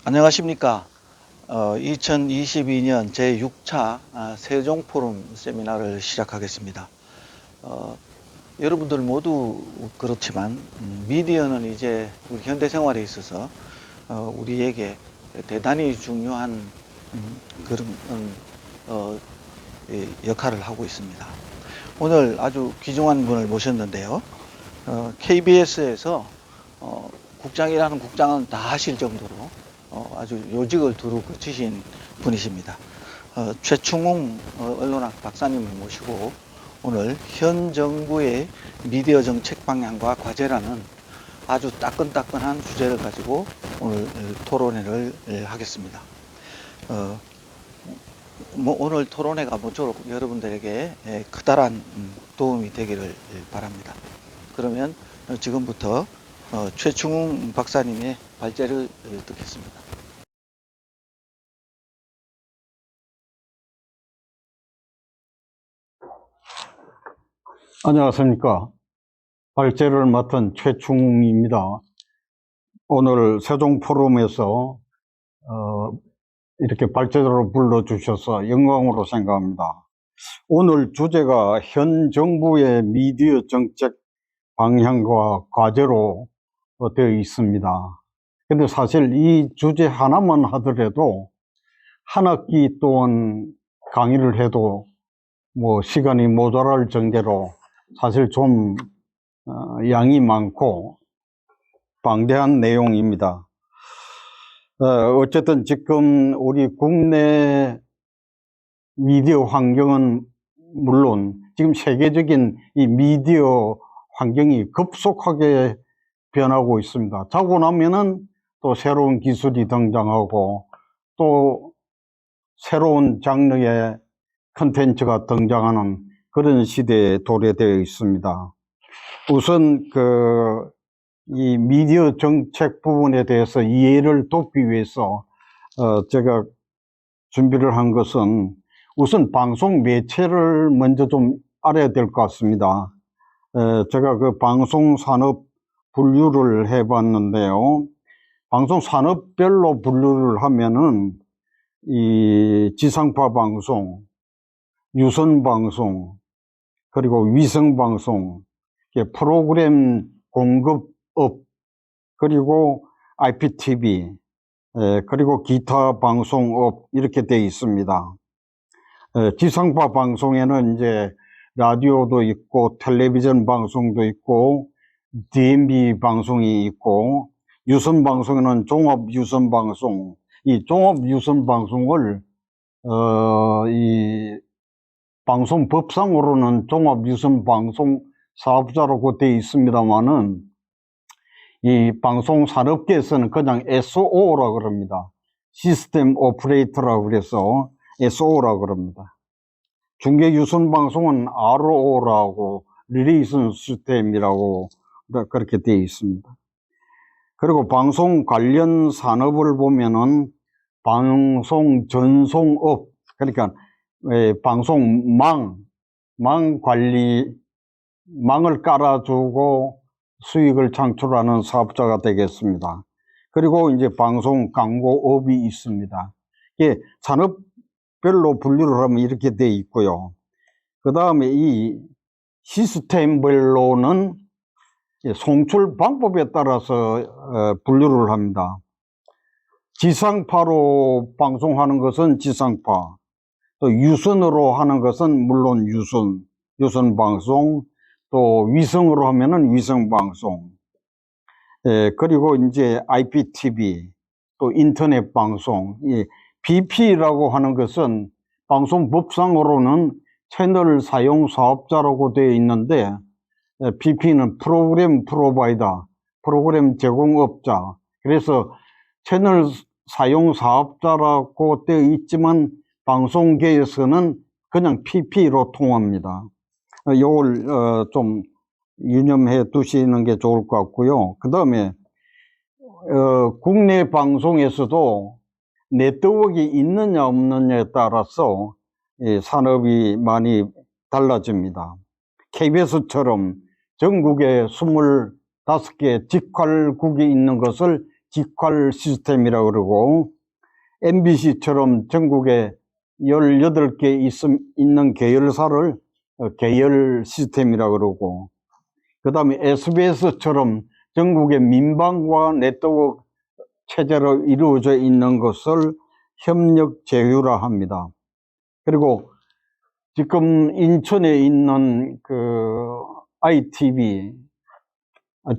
안녕하십니까. 2022년 제6차 세종포럼 세미나를 시작하겠습니다. 어, 여러분들 모두 그렇지만 미디어는 이제 우리 현대 생활에 있어서 우리에게 대단히 중요한 그런 역할을 하고 있습니다. 오늘 아주 귀중한 분을 모셨는데요. KBS에서 국장이라는 국장은 다 하실 정도로 아주 요직을 두루 거치신 분이십니다. 최충웅 언론학 박사님을 모시고 오늘 현 정부의 미디어 정책 방향과 과제라는 아주 따끈따끈한 주제를 가지고 오늘 토론회를 하겠습니다. 오늘 토론회가 모쪼록 여러분들에게 커다란 도움이 되기를 바랍니다. 그러면 지금부터 최충웅 박사님의 발제를 듣겠습니다. 안녕하십니까. 발제를 맡은 최충웅입니다. 오늘 세종포럼에서 이렇게 발제자로 불러주셔서 영광으로 생각합니다. 오늘 주제가 현 정부의 미디어 정책 방향과 과제로 되어 있습니다. 근데 사실 이 주제 하나만 하더라도 한 학기 동안 강의를 해도 시간이 모자랄 정도로 사실 좀 양이 많고 방대한 내용입니다. 어쨌든 지금 우리 국내 미디어 환경은 물론 지금 세계적인 이 미디어 환경이 급속하게 변하고 있습니다. 자고 나면은 또 새로운 기술이 등장하고 또 새로운 장르의 컨텐츠가 등장하는 그런 시대에 도래되어 있습니다. 우선 이 미디어 정책 부분에 대해서 이해를 돕기 위해서 제가 준비를 한 것은 우선 방송 매체를 먼저 좀 알아야 될 것 같습니다. 제가 그 방송 산업 분류를 해봤는데요. 방송 산업별로 분류를 하면은 이 지상파 방송, 유선 방송, 그리고 위성 방송, 프로그램 공급업, 그리고 IPTV, 그리고 기타 방송업 이렇게 되어 있습니다. 지상파 방송에는 이제 라디오도 있고 텔레비전 방송도 있고 DMB 방송이 있고, 유선 방송에는 종합 유선 방송, 이 종합 유선 방송을 이 방송법상으로는 종합 유선 방송 사업자라고 되어 있습니다만은 이 방송 산업계에서는 그냥 SO라 그럽니다. 시스템 오퍼레이터라고 그래서 SO라 그럽니다. 중계 유선 방송은 RO라고 리레이션 시스템이라고 그렇게 되어 있습니다. 그리고 방송 관련 산업을 보면은 방송 전송업, 그러니까 방송망 관리, 망을 깔아주고 수익을 창출하는 사업자가 되겠습니다. 그리고 이제 방송 광고업이 있습니다. 이게 산업별로 분류를 하면 이렇게 되어 있고요. 그 다음에 이 시스템별로는 송출 방법에 따라서 분류를 합니다. 지상파로 방송하는 것은 지상파, 또 유선으로 하는 것은 물론 유선 방송, 또 위성으로 하면은 위성 방송, 그리고 이제 IPTV, 또 인터넷 방송, BP라고 하는 것은 방송법상으로는 채널 사용 사업자라고 되어 있는데, BP는 프로그램 프로바이더, 프로그램 제공업자, 그래서 채널 사용 사업자라고 되어 있지만 방송계에서는 그냥 PP로 통합니다. 이걸 좀 유념해 두시는 게 좋을 것 같고요. 그 다음에 국내 방송에서도 네트워크가 있느냐 없느냐에 따라서 산업이 많이 달라집니다. KBS처럼 전국에 25개 직할국이 있는 것을 직활 시스템이라고 그러고, MBC처럼 전국에 18개 있는 계열사를 계열 시스템이라고 그러고, 그 다음에 SBS처럼 전국의 민방과 네트워크 체제로 이루어져 있는 것을 협력 제휴라 합니다. 그리고 지금 인천에 있는 그 ITV,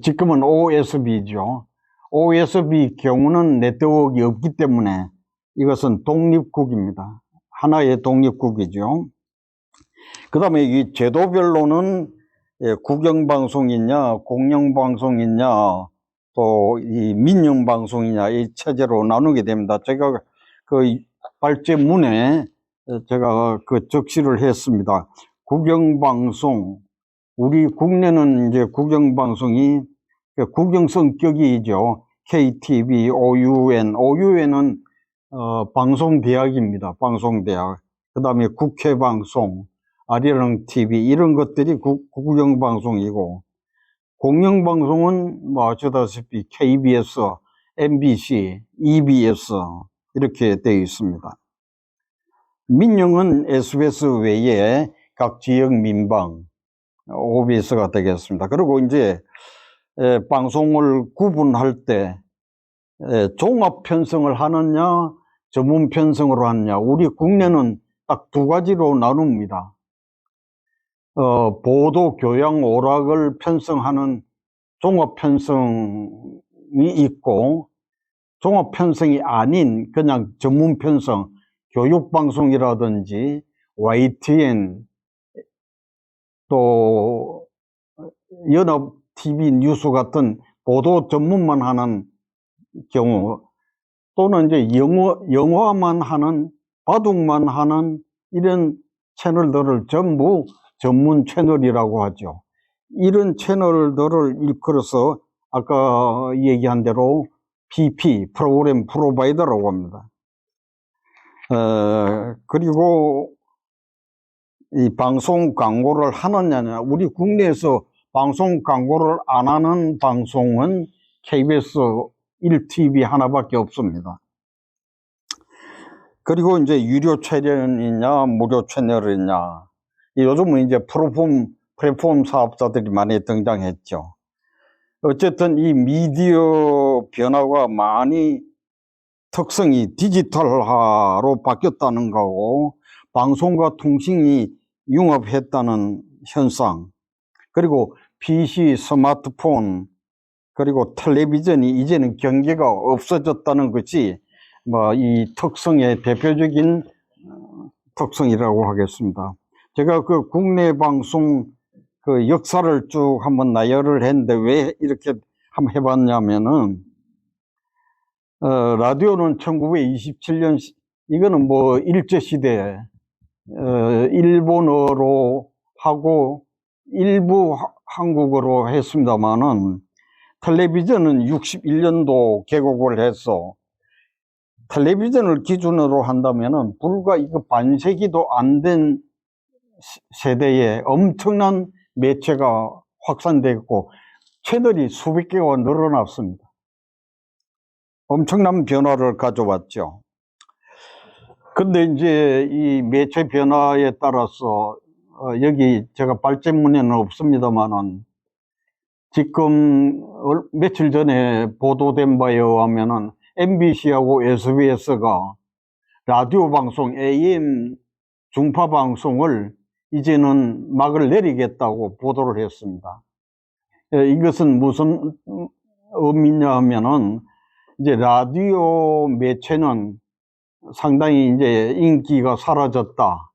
지금은 OSB죠. OSB 경우는 네트워크가 없기 때문에 이것은 독립국입니다. 하나의 독립국이죠. 그 다음에 이 제도별로는 국영방송이냐, 공영방송이냐, 또 이 민영방송이냐, 이 체제로 나누게 됩니다. 제가 그 발제문에 제가 그 적시를 했습니다. 국영방송, 우리 국내는 이제 국영방송이 국영 성격이죠. KTV, OUN은 방송대학입니다. 방송대학. 그 다음에 국회방송, 아리랑 TV 이런 것들이 국영방송이고, 공영방송은 뭐 아시다시피 KBS, MBC, EBS 이렇게 되어 있습니다. 민영은 SBS 외에 각 지역 민방, OBS가 되겠습니다. 그리고 이제 방송을 구분할 때 종합 편성을 하느냐, 전문 편성으로 하느냐, 우리 국내는 딱 두 가지로 나눕니다. 보도, 교양, 오락을 편성하는 종합 편성이 있고, 종합 편성이 아닌 그냥 전문 편성, 교육방송이라든지 YTN, 또 연합TV 뉴스 같은 보도 전문만 하는 경우, 또는 이제 영화만 하는, 바둑만 하는 이런 채널들을 전부 전문 채널이라고 하죠. 이런 채널들을 일컬어서 아까 얘기한 대로 PP, 프로그램 프로바이더라고 합니다. 그리고 이 방송 광고를 하느냐, 우리 국내에서 방송 광고를 안 하는 방송은 KBS 1TV 하나밖에 없습니다. 그리고 이제 유료 채널이냐, 무료 채널이냐, 요즘은 이제 플랫폼 사업자들이 많이 등장했죠. 어쨌든 이 미디어 변화가 많이 특성이 디지털화로 바뀌었다는 거고, 방송과 통신이 융합했다는 현상, 그리고 PC, 스마트폰, 그리고 텔레비전이 이제는 경계가 없어졌다는 것이 뭐 이 특성의 대표적인 특성이라고 하겠습니다. 제가 그 국내 방송 그 역사를 쭉 한번 나열을 했는데 왜 이렇게 한번 해봤냐면은, 라디오는 1927년, 이거는 뭐 일제시대, 일본어로 하고 일부 한국어로 했습니다만은, 텔레비전은 61년도 개국을 해서, 텔레비전을 기준으로 한다면은 불과 이거 반세기도 안 된 세대에 엄청난 매체가 확산되고 채널이 수백 개가 늘어났습니다. 엄청난 변화를 가져왔죠. 근데 이제 이 매체 변화에 따라서 여기 제가 발제문에는 없습니다만은, 지금 며칠 전에 보도된 바에 의하면은 MBC하고 SBS가 라디오 방송, AM 중파 방송을 이제는 막을 내리겠다고 보도를 했습니다. 이것은 무슨 의미냐 하면은, 이제 라디오 매체는 상당히 이제 인기가 사라졌다.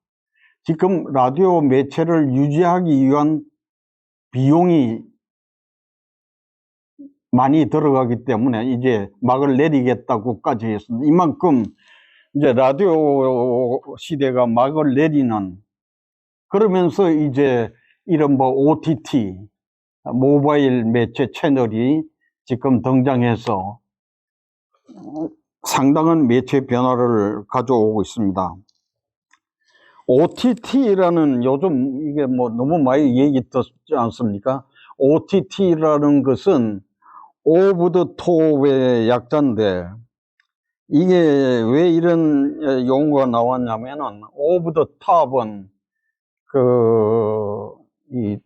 지금 라디오 매체를 유지하기 위한 비용이 많이 들어가기 때문에 이제 막을 내리겠다고까지 했습니다. 이만큼 이제 라디오 시대가 막을 내리는, 그러면서 이제 이른바 OTT, 모바일 매체 채널이 지금 등장해서 상당한 매체 변화를 가져오고 있습니다. OTT라는, 요즘 이게 뭐 너무 많이 얘기 듣지 않습니까? OTT라는 것은 오브 더 톱의 약자인데, 이게 왜 이런 용어가 나왔냐면은, 오브 더 탑은 이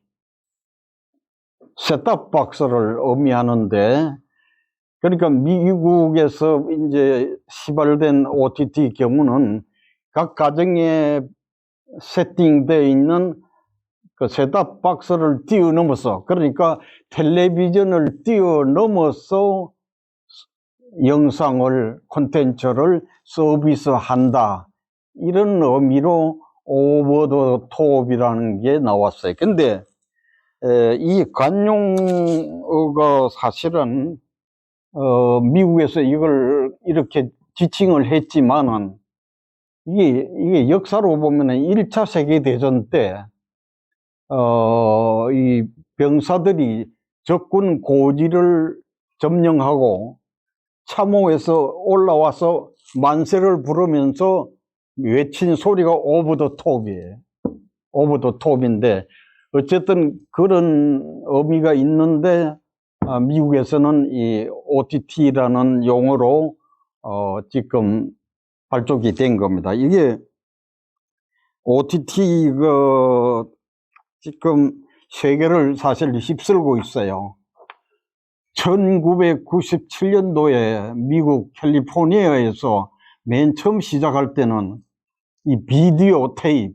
셋탑박스를 의미하는데, 그러니까 미국에서 이제 시발된 OTT 경우는 각 가정에 세팅되어 있는 그 셋탑박스를 뛰어넘어서, 그러니까 텔레비전을 뛰어넘어서 영상을, 콘텐츠를 서비스한다. 이런 의미로 오버 더 톱이라는 게 나왔어요. 근데 이 관용어가 사실은 미국에서 이걸 이렇게 지칭을 했지만은 이게 역사로 보면은 1차 세계대전 때 이 병사들이 적군 고지를 점령하고 참호에서 올라와서 만세를 부르면서 외친 소리가 오브 더 톱이에요. 오브 더 톱인데, 어쨌든 그런 의미가 있는데, 미국에서는 이 OTT라는 용어로 지금 발족이 된 겁니다. 이게 OTT가 지금 세계를 사실 휩쓸고 있어요. 1997년도에 미국 캘리포니아에서 맨 처음 시작할 때는 이 비디오 테이프,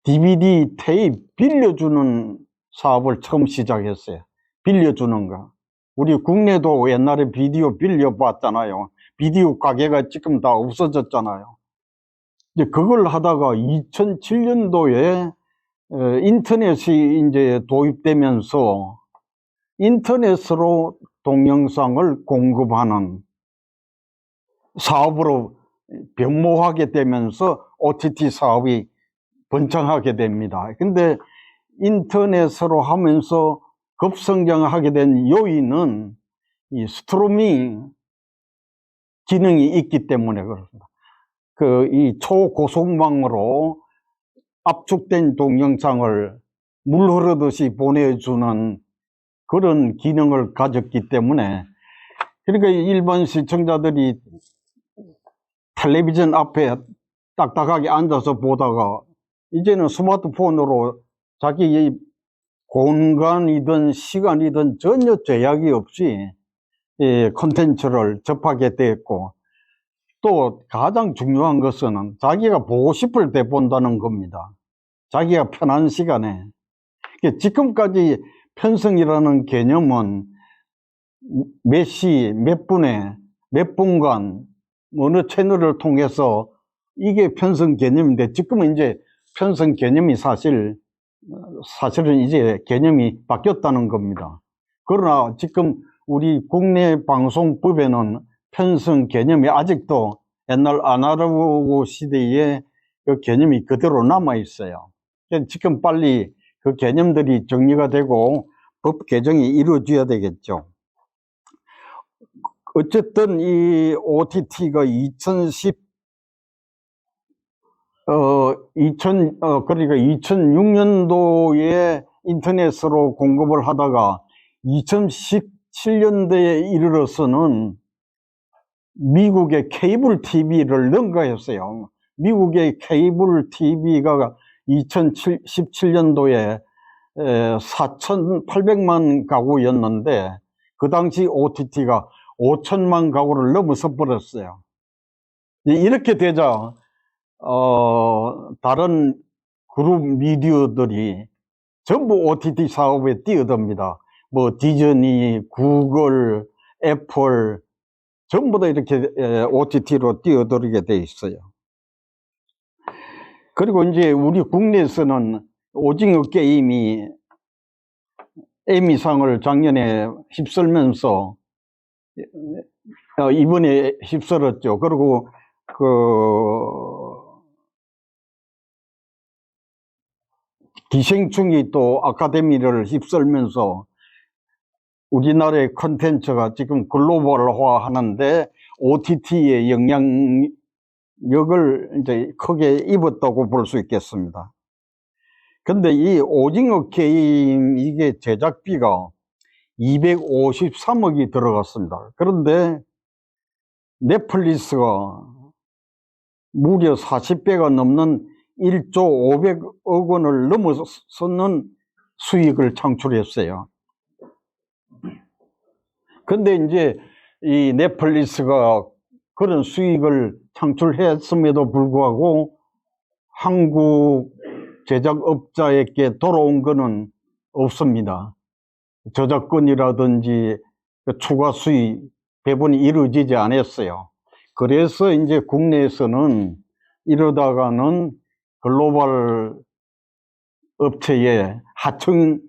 DVD 테이프 빌려주는 사업을 처음 시작했어요. 빌려주는 거. 우리 국내도 옛날에 비디오 빌려봤잖아요. 비디오 가게가 지금 다 없어졌잖아요. 이제 그걸 하다가 2007년도에 인터넷이 이제 도입되면서 인터넷으로 동영상을 공급하는 사업으로 변모하게 되면서 OTT 사업이 번창하게 됩니다. 근데 인터넷으로 하면서 급성장하게 된 요인은 이 스트리밍 기능이 있기 때문에 그렇습니다. 이 초고속망으로 압축된 동영상을 물 흐르듯이 보내주는 그런 기능을 가졌기 때문에, 그러니까 일반 시청자들이 텔레비전 앞에 딱딱하게 앉아서 보다가 이제는 스마트폰으로 자기 공간이든 시간이든 전혀 제약이 없이 콘텐츠를 접하게 됐고, 또 가장 중요한 것은 자기가 보고 싶을 때 본다는 겁니다. 자기가 편한 시간에. 지금까지 편성이라는 개념은 몇 시, 몇 분에, 몇 분간 어느 채널을 통해서 이게 편성 개념인데, 지금은 이제 편성 개념이 사실은 이제 개념이 바뀌었다는 겁니다. 그러나 지금 우리 국내 방송법에는 편성 개념이 아직도 옛날 아날로그 시대의 그 개념이 그대로 남아 있어요. 지금 빨리 그 개념들이 정리가 되고 법 개정이 이루어져야 되겠죠. 어쨌든 이 OTT가 그러니까 2006년도에 인터넷으로 공급을 하다가 2017년도에 이르러서는 미국의 케이블 TV를 능가했어요. 미국의 케이블 TV가 2017년도에 4,800만 가구였는데, 그 당시 OTT가 5천만 가구를 넘어서 버렸어요. 이렇게 되자 다른 그룹 미디어들이 전부 OTT 사업에 뛰어듭니다. 뭐 디즈니, 구글, 애플 전부 다 이렇게 OTT로 뛰어들게 돼 있어요. 그리고 이제 우리 국내에서는 오징어 게임이 에미상을 작년에 휩쓸면서 이번에 휩쓸었죠. 그리고 기생충이 또 아카데미를 휩쓸면서 우리나라의 콘텐츠가 지금 글로벌화 하는데 OTT의 영향력을 이제 크게 입었다고 볼 수 있겠습니다. 근데 이 오징어 게임 이게 제작비가 253억이 들어갔습니다. 그런데 넷플릭스가 무려 40배가 넘는 1조 500억 원을 넘어서는 수익을 창출했어요. 근데 이제 이 넷플릭스가 그런 수익을 창출했음에도 불구하고 한국 제작업자에게 돌아온 거는 없습니다. 저작권이라든지 추가 수익 배분이 이루어지지 않았어요. 그래서 이제 국내에서는 이러다가는 글로벌 업체의 하청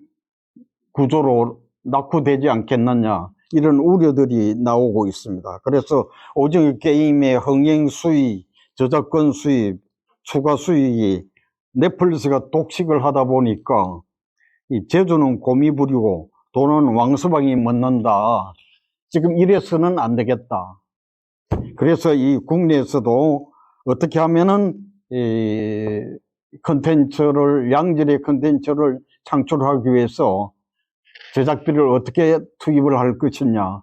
구조로 낙후되지 않겠느냐, 이런 우려들이 나오고 있습니다. 그래서 오징어 게임의 흥행 수익, 저작권 수익, 추가 수익이 넷플릭스가 독식을 하다 보니까 이 제주는 곰이 부리고 돈은 왕서방이 먹는다. 지금 이래서는 안 되겠다. 그래서 이 국내에서도 어떻게 하면은 이 컨텐츠를, 양질의 컨텐츠를 창출하기 위해서 제작비를 어떻게 투입을 할 것이냐,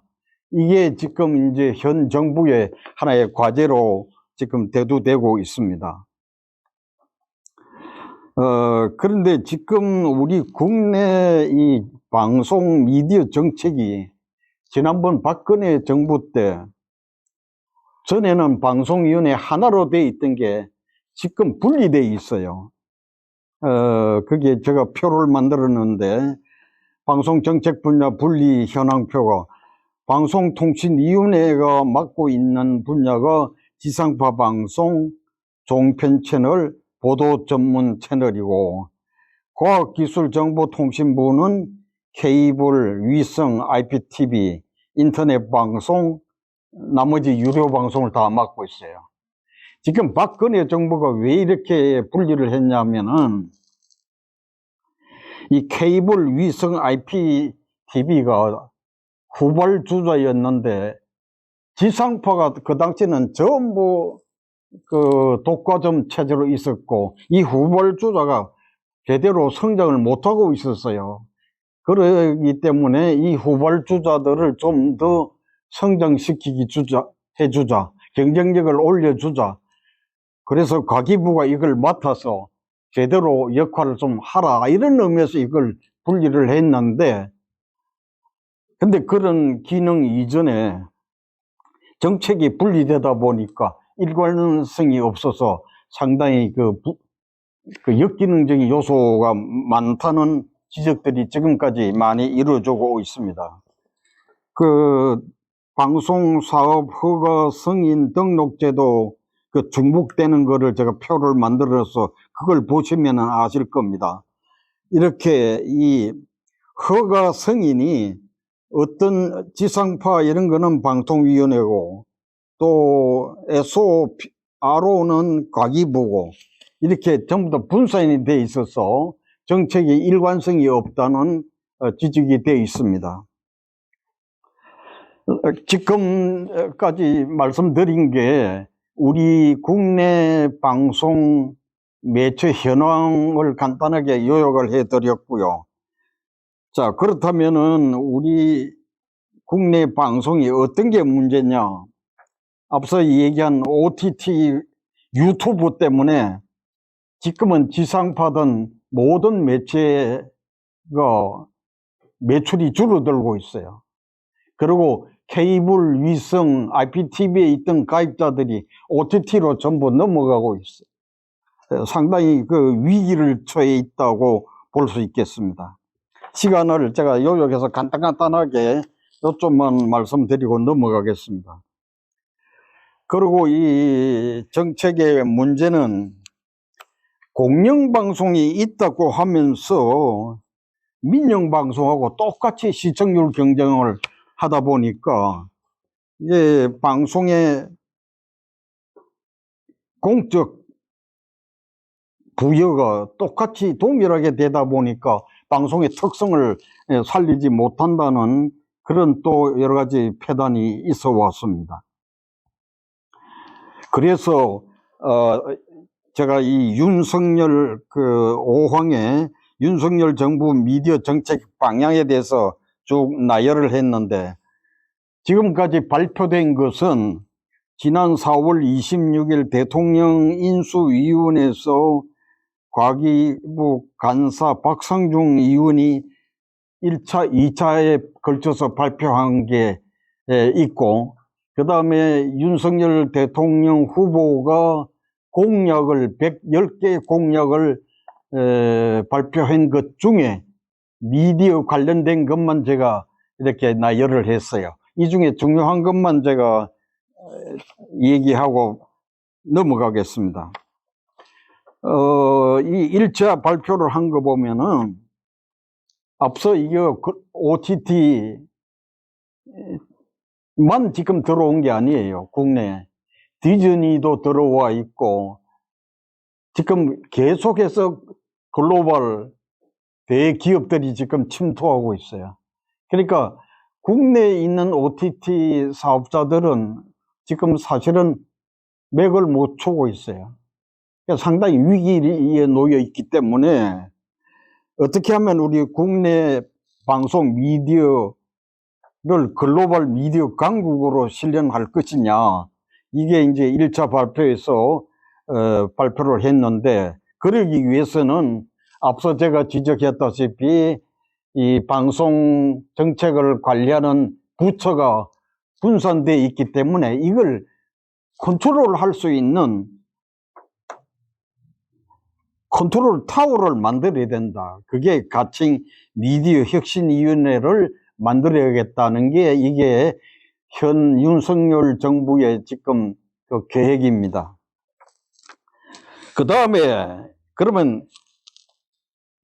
이게 지금 이제 현 정부의 하나의 과제로 지금 대두되고 있습니다. 그런데 지금 우리 국내 이 방송 미디어 정책이 지난번 박근혜 정부 때, 전에는 방송위원회 하나로 돼 있던 게 지금 분리돼 있어요. 그게 제가 표를 만들었는데, 방송정책 분야 분리 현황표가, 방송통신위원회가 맡고 있는 분야가 지상파 방송, 종편 채널, 보도 전문 채널이고, 과학기술정보통신부는 케이블, 위성, IPTV, 인터넷 방송, 나머지 유료 방송을 다 맡고 있어요. 지금 박근혜 정부가 왜 이렇게 분리를 했냐면은, 이 케이블, 위성, IPTV가 후발주자였는데, 지상파가 그 당시는 전부 그 독과점 체제로 있었고, 이 후발주자가 제대로 성장을 못하고 있었어요. 그러기 때문에 이 후발주자들을 좀 더 해주자, 경쟁력을 올려주자. 그래서 과기부가 이걸 맡아서 제대로 역할을 좀 하라, 이런 의미에서 이걸 분리를 했는데, 근데 그런 기능 이전에 정책이 분리되다 보니까 일관성이 없어서 상당히 그 역기능적인 요소가 많다는 지적들이 지금까지 많이 이루어지고 있습니다. 그 방송사업 허가 승인 등록제도 그 중복되는 거를 제가 표를 만들어서 그걸 보시면 아실 겁니다. 이렇게 이 허가 승인이 어떤 지상파 이런 거는 방통위원회고, 또 RO는 과기부고, 이렇게 전부 다 분산이 돼 있어서 정책의 일관성이 없다는 지적이 되어 있습니다. 지금까지 말씀드린 게 우리 국내 방송 매체 현황을 간단하게 요약을 해드렸고요. 자, 그렇다면은 우리 국내 방송이 어떤 게 문제냐? 앞서 얘기한 OTT, 유튜브 때문에 지금은 지상파든 모든 매체가 매출이 줄어들고 있어요. 그리고 케이블, 위성, IPTV에 있던 가입자들이 OTT로 전부 넘어가고 있어요. 상당히 그 위기를 처해 있다고 볼 수 있겠습니다. 시간을 제가 요약해서 간단하게 요점만 말씀드리고 넘어가겠습니다. 그리고 이 정책의 문제는 공영방송이 있다고 하면서 민영방송하고 똑같이 시청률 경쟁을 하다 보니까 이제 방송의 공적 부여가 똑같이 동일하게 되다 보니까 방송의 특성을 살리지 못한다는 그런 또 여러 가지 폐단이 있어 왔습니다. 그래서 제가 이 윤석열 그 5황의 윤석열 정부 미디어 정책 방향에 대해서 쭉 나열을 했는데 지금까지 발표된 것은 지난 4월 26일 대통령 인수위원회에서 과기부 간사 박상중 의원이 1차, 2차에 걸쳐서 발표한 게 있고, 그 다음에 윤석열 대통령 후보가 공약을, 110개 공약을 발표한 것 중에 미디어 관련된 것만 제가 이렇게 나열을 했어요. 이 중에 중요한 것만 제가 얘기하고 넘어가겠습니다. 이 1차 발표를 한 거 보면은 앞서 이게 OTT만 지금 들어온 게 아니에요. 국내에. 디즈니도 들어와 있고 지금 계속해서 글로벌 대기업들이 지금 침투하고 있어요. 그러니까 국내에 있는 OTT 사업자들은 지금 사실은 맥을 못 추고 있어요. 그러니까 상당히 위기에 놓여 있기 때문에 어떻게 하면 우리 국내 방송 미디어를 글로벌 미디어 강국으로 실현할 것이냐, 이게 이제 1차 발표에서 발표를 했는데, 그러기 위해서는 앞서 제가 지적했다시피 이 방송 정책을 관리하는 부처가 분산되어 있기 때문에 이걸 컨트롤할 수 있는 컨트롤 타워를 만들어야 된다. 그게 가칭 미디어 혁신위원회를 만들어야겠다는 게 이게 현 윤석열 정부의 지금 그 계획입니다. 그 다음에 그러면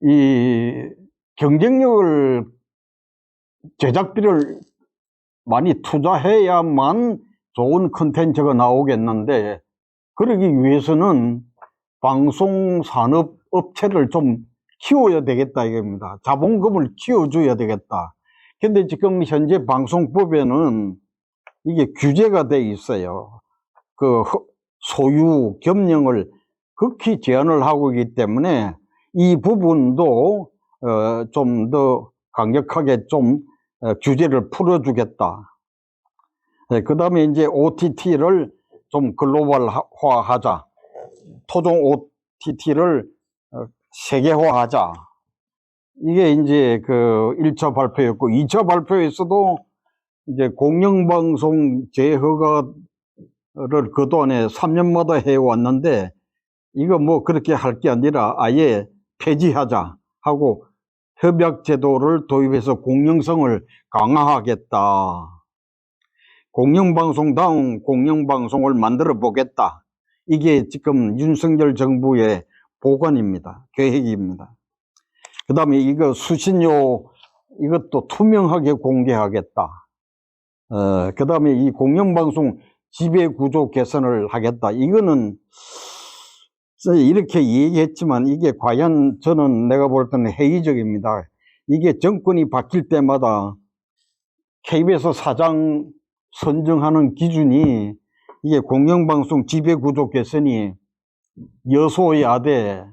이 경쟁력을 제작비를 많이 투자해야만 좋은 컨텐츠가 나오겠는데, 그러기 위해서는 방송산업 업체를 좀 키워야 되겠다 이겁니다. 자본금을 키워줘야 되겠다. 근데 지금 현재 방송법에는 이게 규제가 돼 있어요. 그 소유 겸용을 극히 제한을 하고 있기 때문에 이 부분도 좀 더 강력하게 좀 규제를 풀어주겠다. 그 다음에 이제 OTT를 좀 글로벌화하자. 토종 OTT를 세계화하자. 이게 이제 그 1차 발표였고, 2차 발표에서도 이제 공영방송 재허가를 그동안에 3년마다 해왔는데, 이거 뭐 그렇게 할 게 아니라 아예 폐지하자 하고 협약제도를 도입해서 공영성을 강화하겠다. 공영방송다운 공영방송을 만들어 보겠다. 이게 지금 윤석열 정부의 보관입니다. 계획입니다. 그 다음에 이거 수신료 이것도 투명하게 공개하겠다. 그 다음에 이 공영방송 지배구조 개선을 하겠다. 이거는 이렇게 얘기했지만 이게 과연 저는 내가 볼 때는 회의적입니다. 이게 정권이 바뀔 때마다 KBS 사장 선정하는 기준이 이게 공영방송 지배구조 개선이 여소야대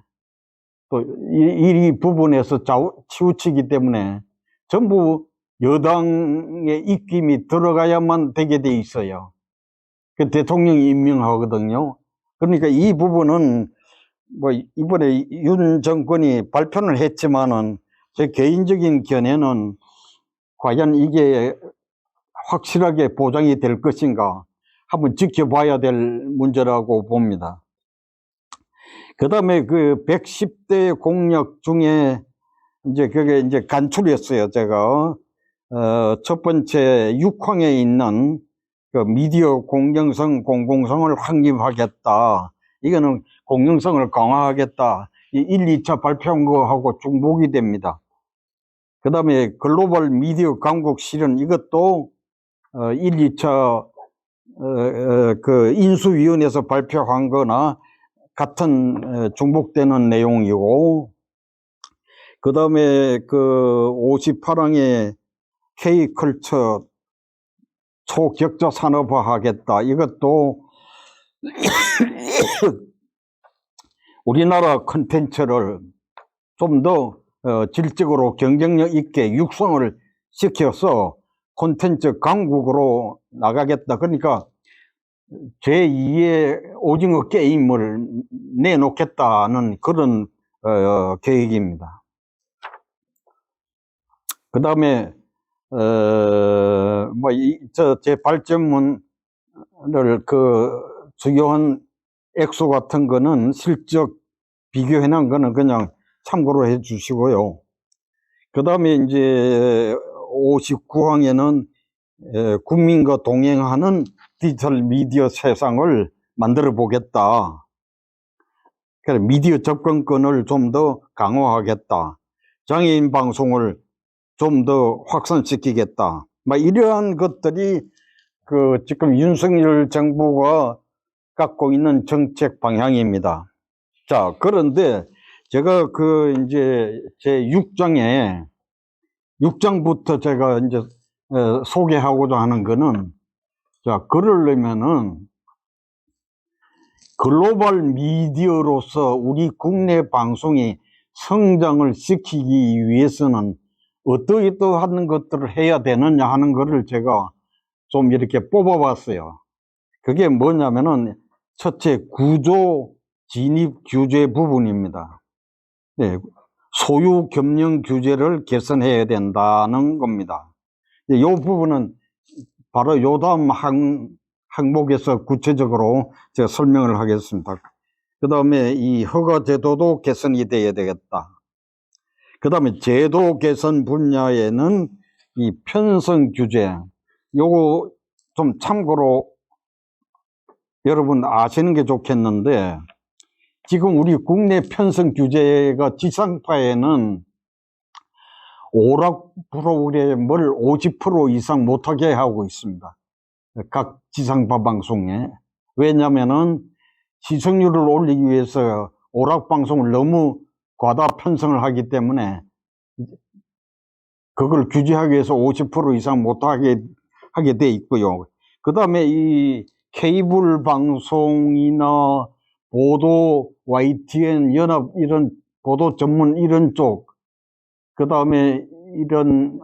또 이 부분에서 치우치기 때문에 전부 여당의 입김이 들어가야만 되게 돼 있어요. 그 대통령이 임명하거든요. 그러니까 이 부분은 뭐 이번에 윤 정권이 발표를 했지만은 제 개인적인 견해는 과연 이게 확실하게 보장이 될 것인가 한번 지켜봐야 될 문제라고 봅니다. 그 다음에 그 110대 공약 중에 이제 그게 이제 간추렸어요, 제가. 첫 번째 6항에 있는 그 미디어 공정성, 공공성을 확립하겠다. 이거는 공정성을 강화하겠다. 이 1, 2차 발표한 거하고 중복이 됩니다. 그 다음에 글로벌 미디어 강국 실현 이것도 1, 2차 그 인수위원회에서 발표한 거나 같은 중복되는 내용이고, 그 다음에 그 58항에 K컬처 초격자 산업화하겠다. 이것도 우리나라 콘텐츠를 좀 더 질적으로 경쟁력 있게 육성을 시켜서 콘텐츠 강국으로 나가겠다. 그러니까 제2의 오징어 게임을 내놓겠다는 그런 계획입니다. 그 다음에 제 발전문을 주요한 액수 같은 거는 실적 비교해 놓은 거는 그냥 참고로 해 주시고요. 그 다음에 이제 59항에는 국민과 동행하는 디지털 미디어 세상을 만들어 보겠다. 그래서 미디어 접근권을 좀 더 강화하겠다. 장애인 방송을 좀 더 확산시키겠다. 이러한 것들이 지금 윤석열 정부가 갖고 있는 정책 방향입니다. 자, 그런데 제가 이제 제 6장부터 제가 이제 소개하고자 하는 거는, 자, 그러려면은 글로벌 미디어로서 우리 국내 방송이 성장을 시키기 위해서는 어떠한 것들을 해야 되느냐 하는 것을 제가 좀 이렇게 뽑아봤어요. 그게 뭐냐면은 첫째, 구조 진입 규제 부분입니다. 네, 소유 겸용 규제를 개선해야 된다는 겁니다. 이 부분은 바로 요 다음 항목에서 구체적으로 제가 설명을 하겠습니다. 그 다음에 이 허가 제도도 개선이 돼야 되겠다. 그 다음에 제도 개선 분야에는 이 편성 규제, 요거 좀 참고로 여러분 아시는 게 좋겠는데, 지금 우리 국내 편성 규제가 지상파에는 오락 프로그램을 50% 이상 못하게 하고 있습니다. 각 지상파 방송에. 왜냐면은 시청률을 올리기 위해서 오락 방송을 너무 과다 편성을 하기 때문에 그걸 규제하기 위해서 50% 이상 못하게 하게 돼 있고요. 그 다음에 이 케이블 방송이나 보도 YTN 연합 이런 보도 전문 이런 쪽, 그 다음에 이런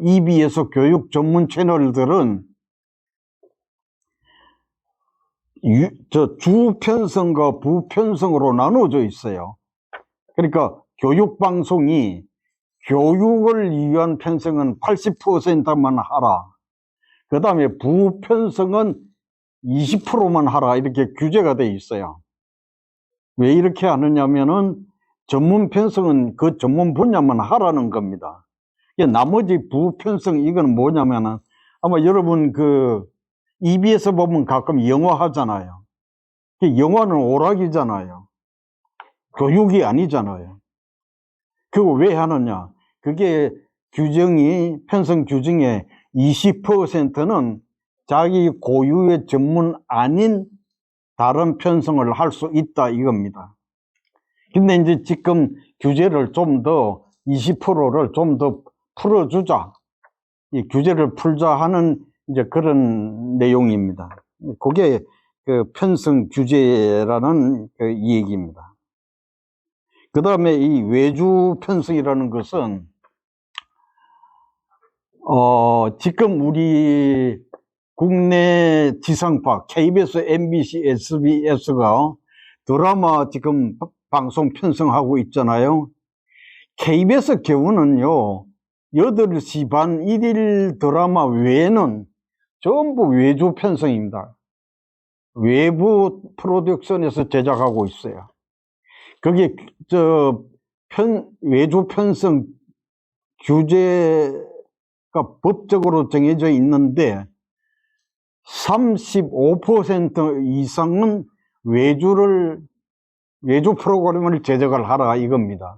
EBS 교육 전문 채널들은 주편성과 부편성으로 나눠져 있어요. 그러니까 교육방송이 교육을 위한 편성은 80%만 하라. 그 다음에 부편성은 20%만 하라. 이렇게 규제가 돼 있어요. 왜 이렇게 하느냐면은 전문 편성은 그 전문 분야만 하라는 겁니다. 나머지 부편성 이건 뭐냐면은 아마 여러분 EBS 보면 가끔 영화 하잖아요. 영화는 오락이잖아요. 교육이 아니잖아요. 그거 왜 하느냐? 그게 편성 규정의 20%는 자기 고유의 전문 아닌 다른 편성을 할 수 있다 이겁니다. 근데 이제 지금 규제를 좀 더 20%를 좀 더 풀어주자. 이 규제를 풀자 하는 이제 그런 내용입니다. 그게 편성 규제라는 이 얘기입니다. 그 다음에 이 외주 편성이라는 것은 지금 우리 국내 지상파 KBS, MBC, SBS가 드라마 지금 방송 편성하고 있잖아요. KBS 경우는요 8시 반 1일 드라마 외에는 전부 외주 편성입니다. 외부 프로덕션에서 제작하고 있어요. 그게 외주 편성 규제가 법적으로 정해져 있는데 35% 이상은 외주 프로그램을 제작을 하라 이겁니다.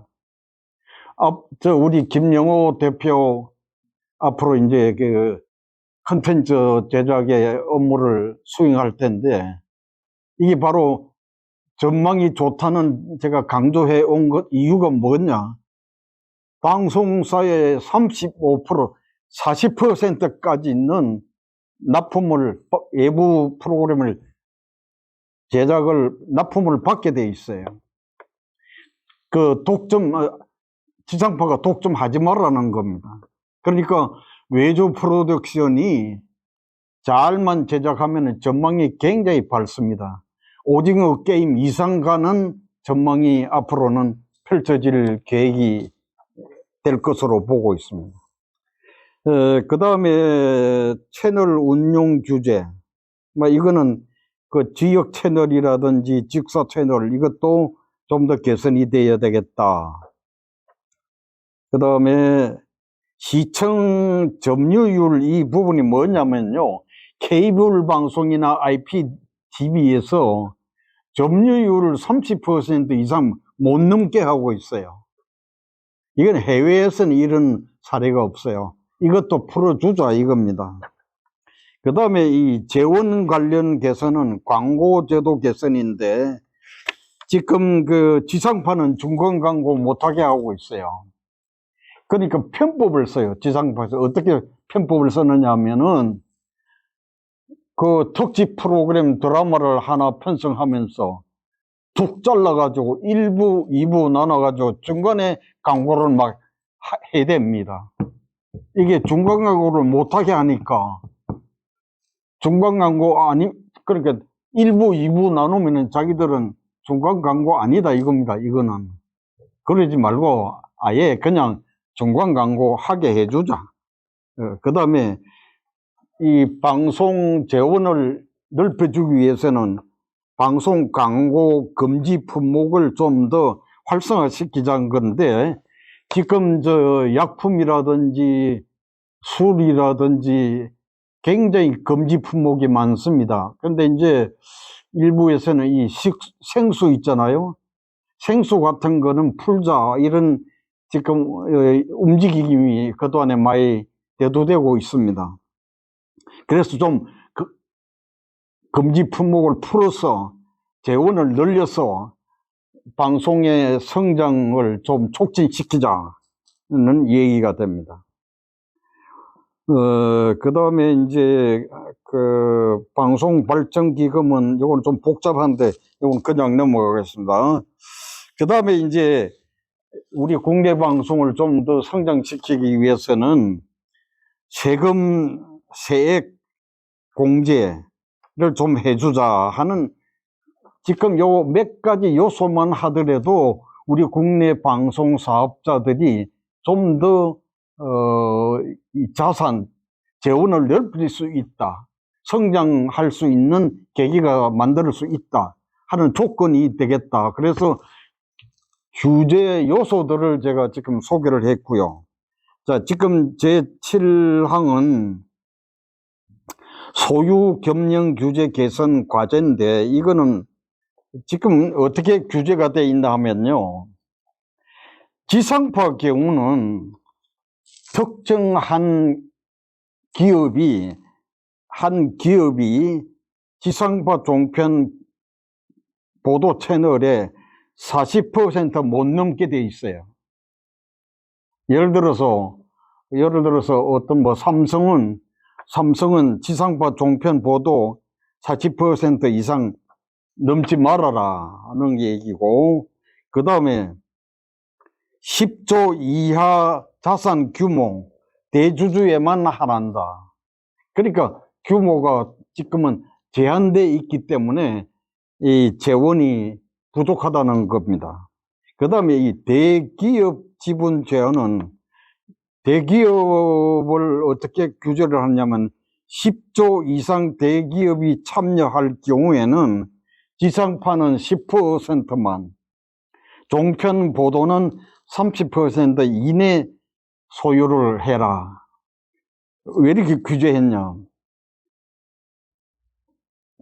우리 김영호 대표 앞으로 이제 컨텐츠 제작의 업무를 수행할 텐데, 이게 바로 전망이 좋다는 제가 강조해 온 이유가 뭐냐? 방송사의 35%, 40%까지 있는 외부 프로그램을 납품을 받게 돼 있어요. 지상파가 독점하지 말라는 겁니다. 그러니까 외주 프로덕션이 잘만 제작하면 전망이 굉장히 밝습니다. 오징어 게임 이상 가는 전망이 앞으로는 펼쳐질 계획이 될 것으로 보고 있습니다. 그 다음에 채널 운용 규제, 이거는 그 지역 채널이라든지 직사 채널, 이것도 좀 더 개선이 되어야 되겠다. 그 다음에 시청 점유율, 이 부분이 뭐냐면요, 케이블 방송이나 IPTV에서 점유율을 30% 이상 못 넘게 하고 있어요. 이건 해외에서는 이런 사례가 없어요. 이것도 풀어주자 이겁니다. 그 다음에 이 재원 관련 개선은 광고제도 개선인데, 지금 그 지상파는 중간 광고 못하게 하고 있어요. 그러니까 편법을 써요. 지상파에서 어떻게 편법을 쓰느냐 하면은, 그 특집 프로그램 드라마를 하나 편성하면서 툭 잘라가지고 1부, 2부 나눠가지고 중간에 광고를 막 해댑니다. 이게 중간 광고를 못하게 하니까, 중간 광고 그러니까 1부, 2부 나누면은 자기들은 중간 광고 아니다 이겁니다. 이거는. 그러지 말고 아예 그냥 중간 광고 하게 해주자. 그 다음에 이 방송 재원을 넓혀주기 위해서는 방송 광고 금지 품목을 좀 더 활성화시키자는 건데, 지금 약품이라든지 술이라든지 굉장히 금지 품목이 많습니다. 그런데 이제 일부에서는 이 생수 있잖아요. 생수 같은 거는 풀자, 이런 지금 움직임이 그동안에 많이 대두되고 있습니다. 그래서 좀 금지 품목을 풀어서 재원을 늘려서 방송의 성장을 좀 촉진시키자는 얘기가 됩니다. 그 다음에 이제 그 방송발전기금은 이건 좀 복잡한데 이건 그냥 넘어가겠습니다. 그 다음에 이제 우리 국내 방송을 좀 더 성장시키기 위해서는 세액 공제를 좀 해주자 하는, 지금 요 몇 가지 요소만 하더라도 우리 국내 방송 사업자들이 좀 더 이 자산 재원을 넓힐 수 있다, 성장할 수 있는 계기가 만들 수 있다 하는 조건이 되겠다. 그래서 규제 요소들을 제가 지금 소개를 했고요. 자, 지금 제 7항은 소유 겸용 규제 개선 과제인데, 이거는 지금 어떻게 규제가 되어 있나 하면요, 지상파 경우는 특정한 기업이, 한 기업이 지상파 종편 보도 채널에 40% 못 넘게 돼 있어요. 예를 들어서 어떤 삼성은 지상파 종편 보도 40% 이상 넘지 말아라는 얘기고, 그 다음에 10조 이하 자산 규모 대주주에만 한한다. 그러니까 규모가 지금은 제한되어 있기 때문에 이 재원이 부족하다는 겁니다. 그 다음에 이 대기업 지분 제한은, 대기업을 어떻게 규제를 하냐면 10조 이상 대기업이 참여할 경우에는 지상파는 10%만, 종편 보도는 30% 이내 소유를 해라. 왜 이렇게 규제했냐?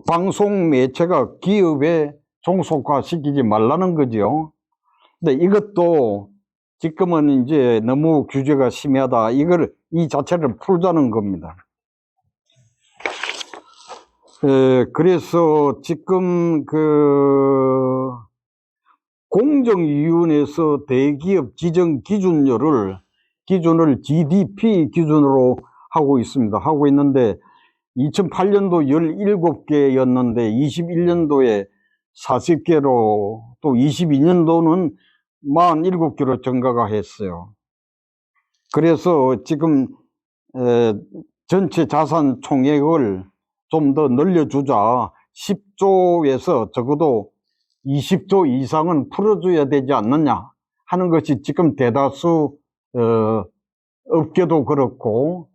방송 매체가 기업에 종속화시키지 말라는 거죠. 근데 이것도 지금은 이제 너무 규제가 심하다, 이 자체를 풀자는 겁니다. 그래서 지금 공정위원회에서 대기업 지정 기준을 GDP 기준으로 하고 있습니다. 하고 있는데 2008년도 17개였는데 21년도에 40개로, 또 22년도는 47개로 증가가 했어요. 그래서 지금 전체 자산 총액을 좀 더 늘려주자. 10조에서 적어도 20조 이상은 풀어줘야 되지 않느냐 하는 것이 지금 대다수 업계도 그렇고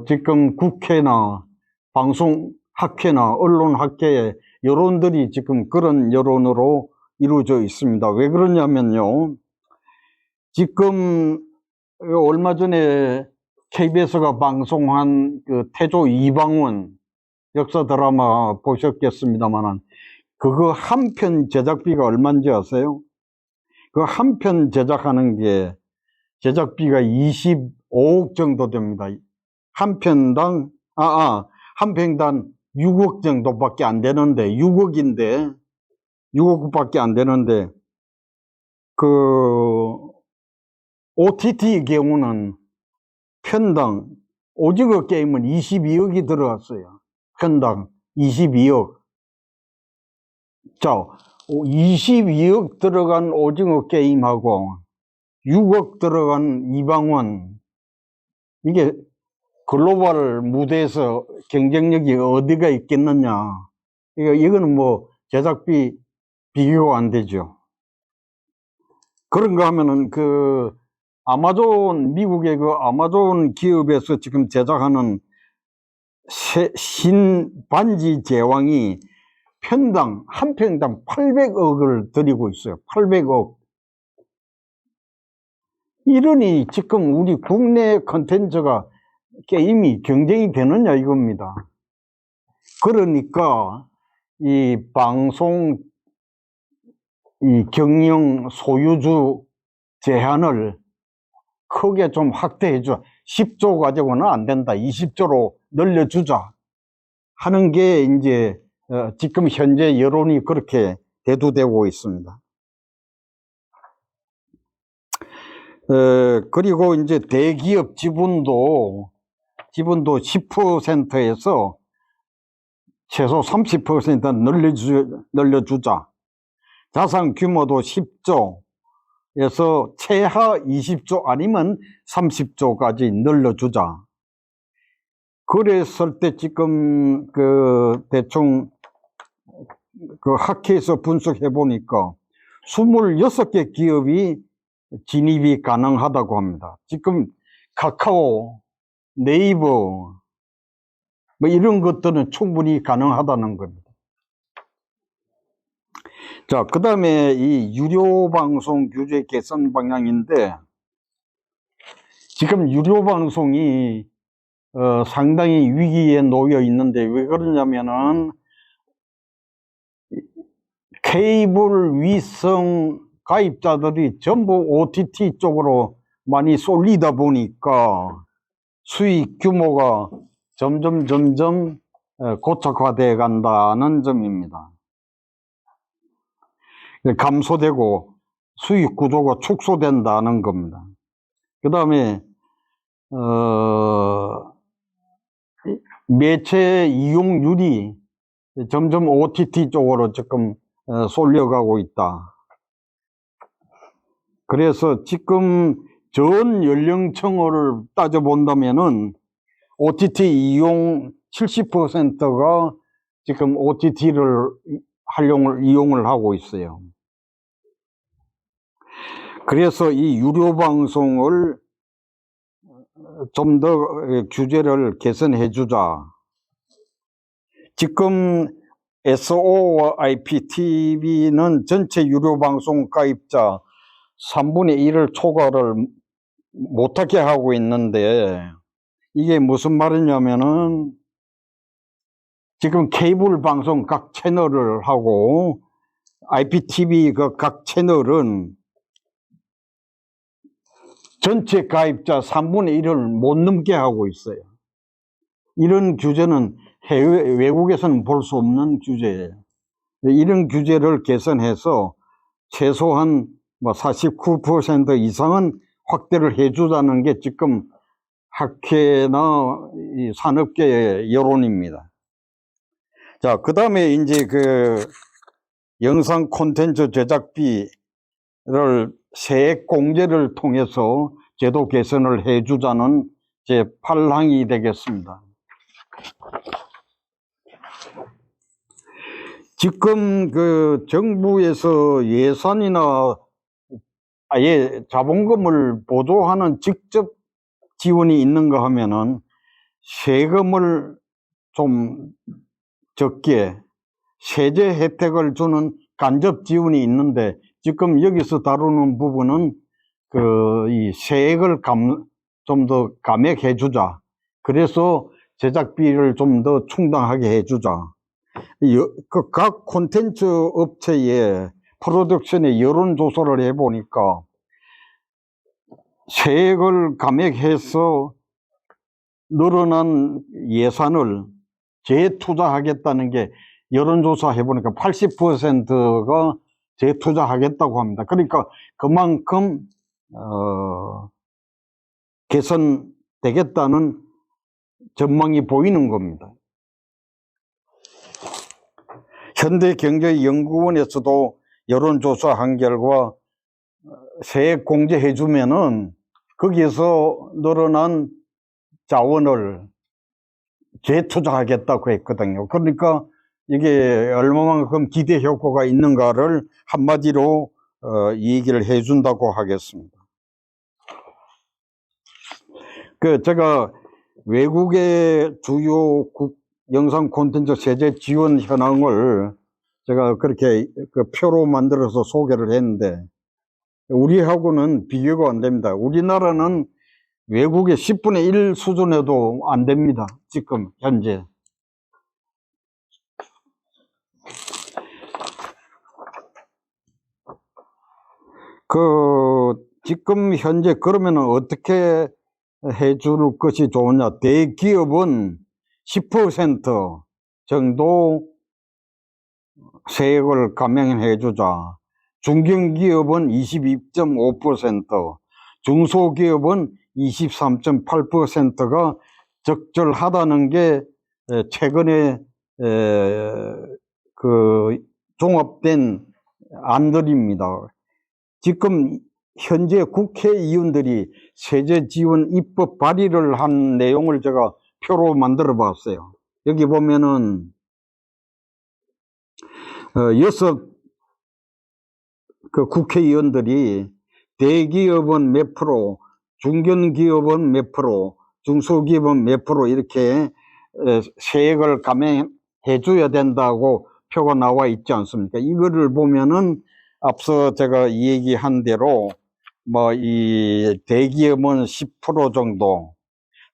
지금 국회나 방송학회나 언론학회의 여론들이 지금 그런 여론으로 이루어져 있습니다. 왜 그러냐면요, 지금 얼마 전에 KBS가 방송한 그 태조 이방원 역사 드라마 보셨겠습니다만, 그거 한 편 제작비가 얼마인지 아세요? 그 한 편 제작하는 게 제작비가 25억 정도 됩니다. 한 편당, 한 편당 6억 정도밖에 안 되는데, 6억밖에 안 되는데, 그, OTT 경우는 편당, 오징어 게임은 22억이 들어갔어요. 편당 22억. 자, 22억 들어간 오징어 게임하고 6억 들어간 이방원, 이게 글로벌 무대에서 경쟁력이 어디가 있겠느냐. 이거는 뭐 제작비 비교가 안 되죠. 그런가 하면은 그 아마존, 미국의 그 아마존 기업에서 지금 제작하는 신반지 제왕이 한 편당 800억을 들이고 있어요. 800억. 이러니 지금 우리 국내 컨텐츠가 게임이 경쟁이 되느냐 이겁니다. 그러니까 이 방송 이 경영 소유주 제한을 크게 좀 확대해 줘. 10조 가지고는 안 된다. 20조로 늘려주자 하는 게 이제 지금 현재 여론이 그렇게 대두되고 있습니다. 그리고 이제 대기업 지분도 10%에서 최소 30% 늘려주자. 자산 규모도 10조에서 최하 20조 아니면 30조까지 늘려주자. 그랬을 때 지금 그 대충 그 학회에서 분석해 보니까 26개 기업이 진입이 가능하다고 합니다. 지금 카카오, 네이버 뭐 이런 것들은 충분히 가능하다는 겁니다. 자, 그 다음에 이 유료방송 규제 개선 방향인데, 지금 유료방송이 상당히 위기에 놓여 있는데, 왜 그러냐면은 케이블 위성 가입자들이 전부 OTT 쪽으로 많이 쏠리다 보니까 수익 규모가 점점 고착화되어 간다는 점입니다. 감소되고 수익 구조가 축소된다는 겁니다. 그 다음에 매체 이용률이 점점 OTT 쪽으로 지금 쏠려가고 있다. 그래서 지금 전 연령층을 따져본다면은 OTT 이용 70%가 지금 OTT를 이용을 하고 있어요. 그래서 이 유료 방송을 좀 더 규제를 개선해 주자. 지금 SO와 IPTV는 전체 유료 방송 가입자 3분의 1을 초과를 못하게 하고 있는데, 이게 무슨 말이냐면은 지금 케이블 방송 각 채널을 하고 IPTV 그 각 채널은 전체 가입자 3분의 1을 못 넘게 하고 있어요. 이런 규제는 외국에서는 볼 수 없는 규제예요. 이런 규제를 개선해서 최소한 49% 이상은 확대를 해주자는 게 지금 학회나 이 산업계의 여론입니다. 자, 그 다음에 이제 그 영상 콘텐츠 제작비를 세액 공제를 통해서 제도 개선을 해주자는 제 8항이 되겠습니다. 지금 그 정부에서 예산이나 아예 자본금을 보조하는 직접 지원이 있는가 하면은 세금을 좀 적게 세제 혜택을 주는 간접 지원이 있는데, 지금 여기서 다루는 부분은 이 세액을 좀 더 감액해 주자. 그래서 제작비를 좀 더 충당하게 해 주자. 각 콘텐츠 업체의 프로덕션의 여론조사를 해보니까 세액을 감액해서 늘어난 예산을 재투자하겠다는 게, 여론조사 해보니까 80%가 재투자하겠다고 합니다. 그러니까 그만큼 개선되겠다는 전망이 보이는 겁니다. 현대경제연구원에서도 여론조사한 결과 세액 공제해 주면은 거기에서 늘어난 자원을 재투자하겠다고 했거든요. 그러니까 이게 얼마만큼 기대 효과가 있는가를 한마디로 얘기를 해준다고 하겠습니다. 제가 외국의 주요 영상 콘텐츠 세제 지원 현황을 제가 그렇게 표로 만들어서 소개를 했는데, 우리하고는 비교가 안 됩니다. 우리나라는 외국의 10분의 1 수준에도 안 됩니다. 지금 현재. 지금 현재 그러면 어떻게 해줄 것이 좋으냐? 대기업은 10% 정도 세액을 감행해 주자. 중견기업은 22.5%, 중소기업은 23.8%가 적절하다는 게 최근에 종합된 안들입니다. 지금 현재 국회의원들이 세제 지원 입법 발의를 한 내용을 제가 표로 만들어 봤어요. 여기 보면은 6 국회의원들이 대기업은 몇 프로, 중견기업은 몇 프로, 중소기업은 몇 프로 이렇게 세액을 감행해 줘야 된다고 표가 나와 있지 않습니까? 이거를 보면은 앞서 제가 얘기한 대로 이 대기업은 10% 정도,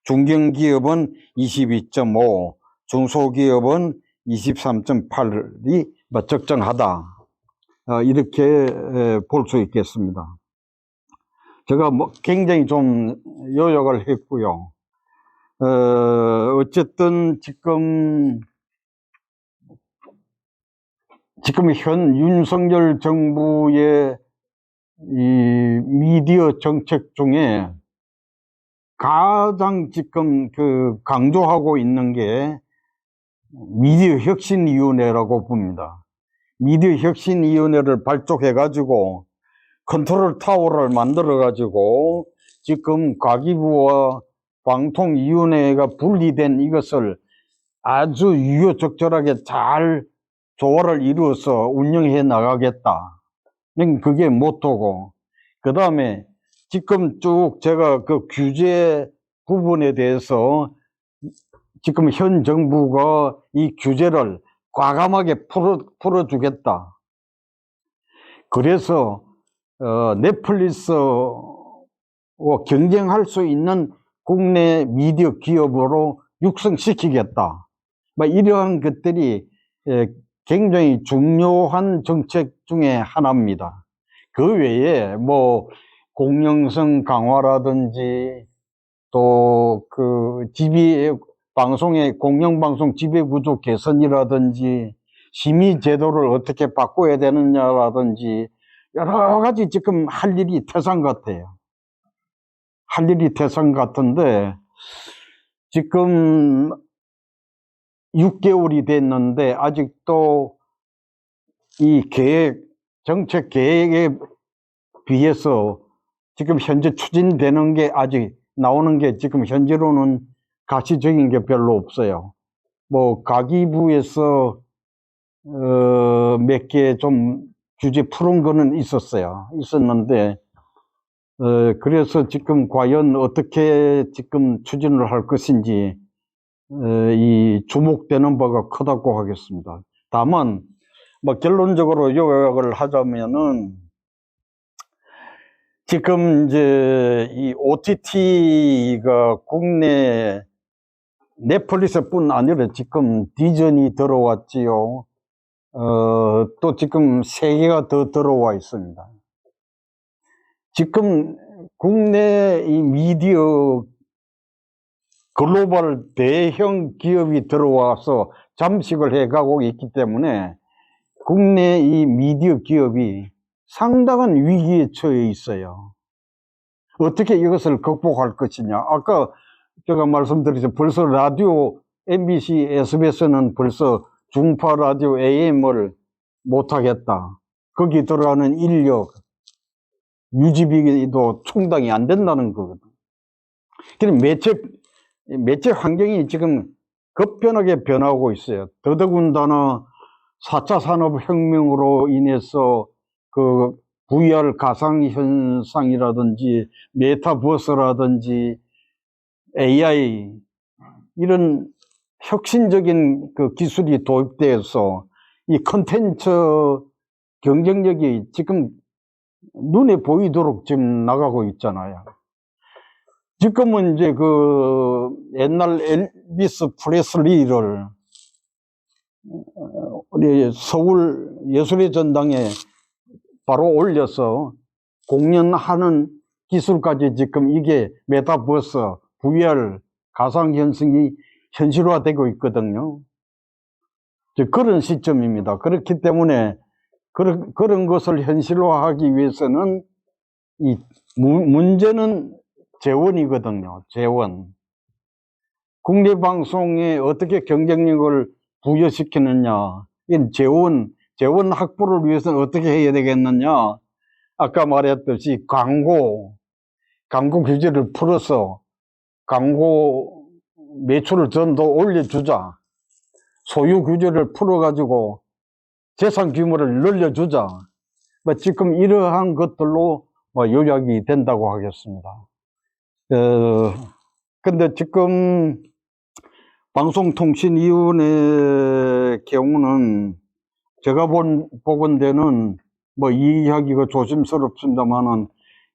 중견기업은 22.5, 중소기업은 23.8이 적정하다. 이렇게 볼 수 있겠습니다. 제가 굉장히 좀 요약을 했고요. 어쨌든 지금 현 윤석열 정부의 이 미디어 정책 중에 가장 지금 강조하고 있는 게 미디어 혁신위원회라고 봅니다. 미디어 혁신위원회를 발족해가지고 컨트롤 타워를 만들어가지고 지금 과기부와 방통위원회가 분리된 이것을 아주 유효적절하게 잘 조화를 이루어서 운영해 나가겠다. 그게 모토고, 그 다음에 지금 쭉 제가 규제 부분에 대해서 지금 현 정부가 이 규제를 과감하게 풀어주겠다. 그래서 넷플릭스와 경쟁할 수 있는 국내 미디어 기업으로 육성시키겠다. 이러한 것들이 굉장히 중요한 정책 중에 하나입니다. 그 외에 공영성 강화라든지 또 방송의 공영방송 지배구조 개선이라든지 심의 제도를 어떻게 바꿔야 되느냐라든지 여러 가지 지금 할 일이 태산 같아요. 할 일이 태산 같은데 지금 6개월이 됐는데 아직도 이 정책 계획에 비해서 지금 현재 추진되는 게 아직 나오는 게 지금 현재로는 가시적인 게 별로 없어요. 뭐 가기부에서 몇 개 좀 규제 푸른 거는 있었는데 그래서 지금 과연 어떻게 지금 추진을 할 것인지 이 주목되는 바가 크다고 하겠습니다. 다만 뭐 결론적으로 요약을 하자면은 지금 이제 이 OTT가 국내 넷플릭스뿐 아니라 지금 디즈니 들어왔지요. 또 지금 세 개가 더 들어와 있습니다. 지금 국내 이 미디어 글로벌 대형 기업이 들어와서 잠식을 해가고 있기 때문에 국내 이 미디어 기업이 상당한 위기에 처해 있어요. 어떻게 이것을 극복할 것이냐. 아까 제가 말씀드렸죠. 벌써 라디오, MBC, SBS는 벌써 중파 라디오 AM을 못하겠다. 거기 들어가는 인력, 유지비도 충당이 안 된다는 거거든. 그럼 매체 환경이 지금 급변하게 변하고 있어요. 더더군다나 4차 산업혁명으로 인해서 그 VR 가상현상이라든지 메타버스라든지 AI 이런 혁신적인 그 기술이 도입돼서 이 컨텐츠 경쟁력이 지금 눈에 보이도록 지금 나가고 있잖아요. 지금은 이제 그 옛날 엘비스 프레슬리를 우리 서울 예술의 전당에 바로 올려서 공연하는 기술까지 지금 이게 메타버스, VR, 가상현상이 현실화되고 있거든요. 그런 시점입니다. 그렇기 때문에 그런 것을 현실화하기 위해서는 이 문제는 재원이거든요. 재원. 국내 방송에 어떻게 경쟁력을 부여시키느냐. 이 재원 확보를 위해서는 어떻게 해야 되겠느냐. 아까 말했듯이 광고 규제를 풀어서 광고 매출을 좀 더 올려주자. 소유 규제를 풀어가지고 재산 규모를 늘려주자. 뭐 지금 이러한 것들로 뭐 요약이 된다고 하겠습니다. 근데 지금 방송통신위원회 경우는 제가 보건대는 뭐 이 이야기가 조심스럽습니다만은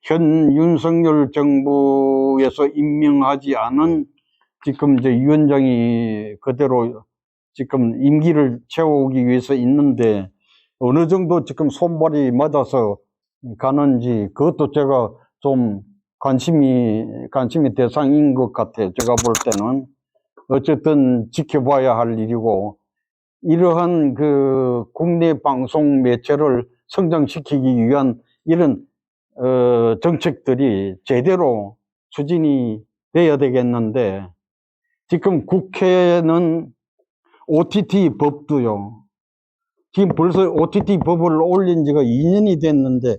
현 윤석열 정부에서 임명하지 않은 지금 이제 위원장이 그대로 지금 임기를 채우기 위해서 있는데 어느 정도 지금 손발이 맞아서 가는지 그것도 제가 좀 관심이 대상인 것 같아요. 제가 볼 때는 어쨌든 지켜봐야 할 일이고 이러한 그 국내 방송 매체를 성장시키기 위한 이런 정책들이 제대로 추진이 돼야 되겠는데 지금 국회는 OTT 법도요. 지금 벌써 OTT 법을 올린 지가 2년이 됐는데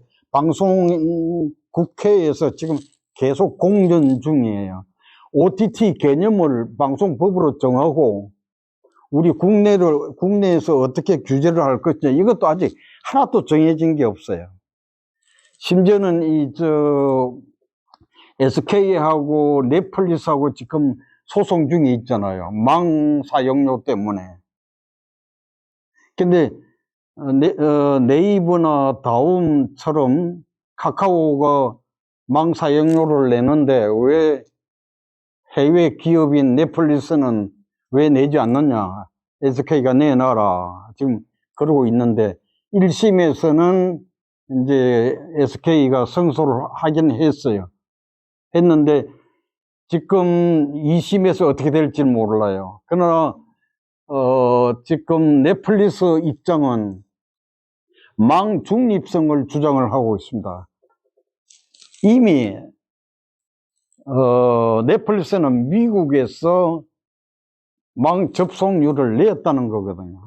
국회에서 지금 계속 공전 중이에요. OTT 개념을 방송법으로 정하고 우리 국내에서 어떻게 규제를 할 것이냐 이것도 아직 하나도 정해진 게 없어요. 심지어는 SK하고 넷플릭스하고 지금 소송 중에 있잖아요. 망 사용료 때문에. 근데 네이버나 다음처럼 카카오가 망 사용료를 내는데 왜 해외 기업인 넷플릭스는 왜 내지 않느냐. SK가 내놔라. 지금 그러고 있는데 1심에서는 이제 SK가 승소를 하긴 했는데 지금 2심에서 어떻게 될지 몰라요. 그러나 지금 넷플릭스 입장은 망 중립성을 주장을 하고 있습니다. 이미 넷플릭스는 미국에서 망 접속률을 냈다는 거거든요.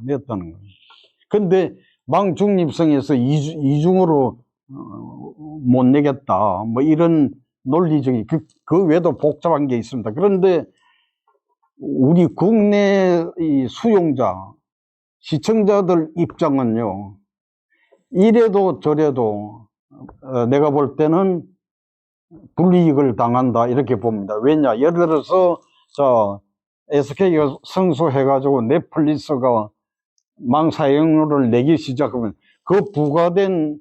근데 망 중립성에서 이중으로 못 내겠다. 뭐 이런 논리적인, 그 외에도 복잡한 게 있습니다. 그런데 우리 국내 이 수용자, 시청자들 입장은요, 이래도 저래도 내가 볼 때는 불이익을 당한다 이렇게 봅니다. 왜냐, 예를 들어서 SK가 승소해가지고 넷플릭스가 망 사용료를 내기 시작하면 그 부과된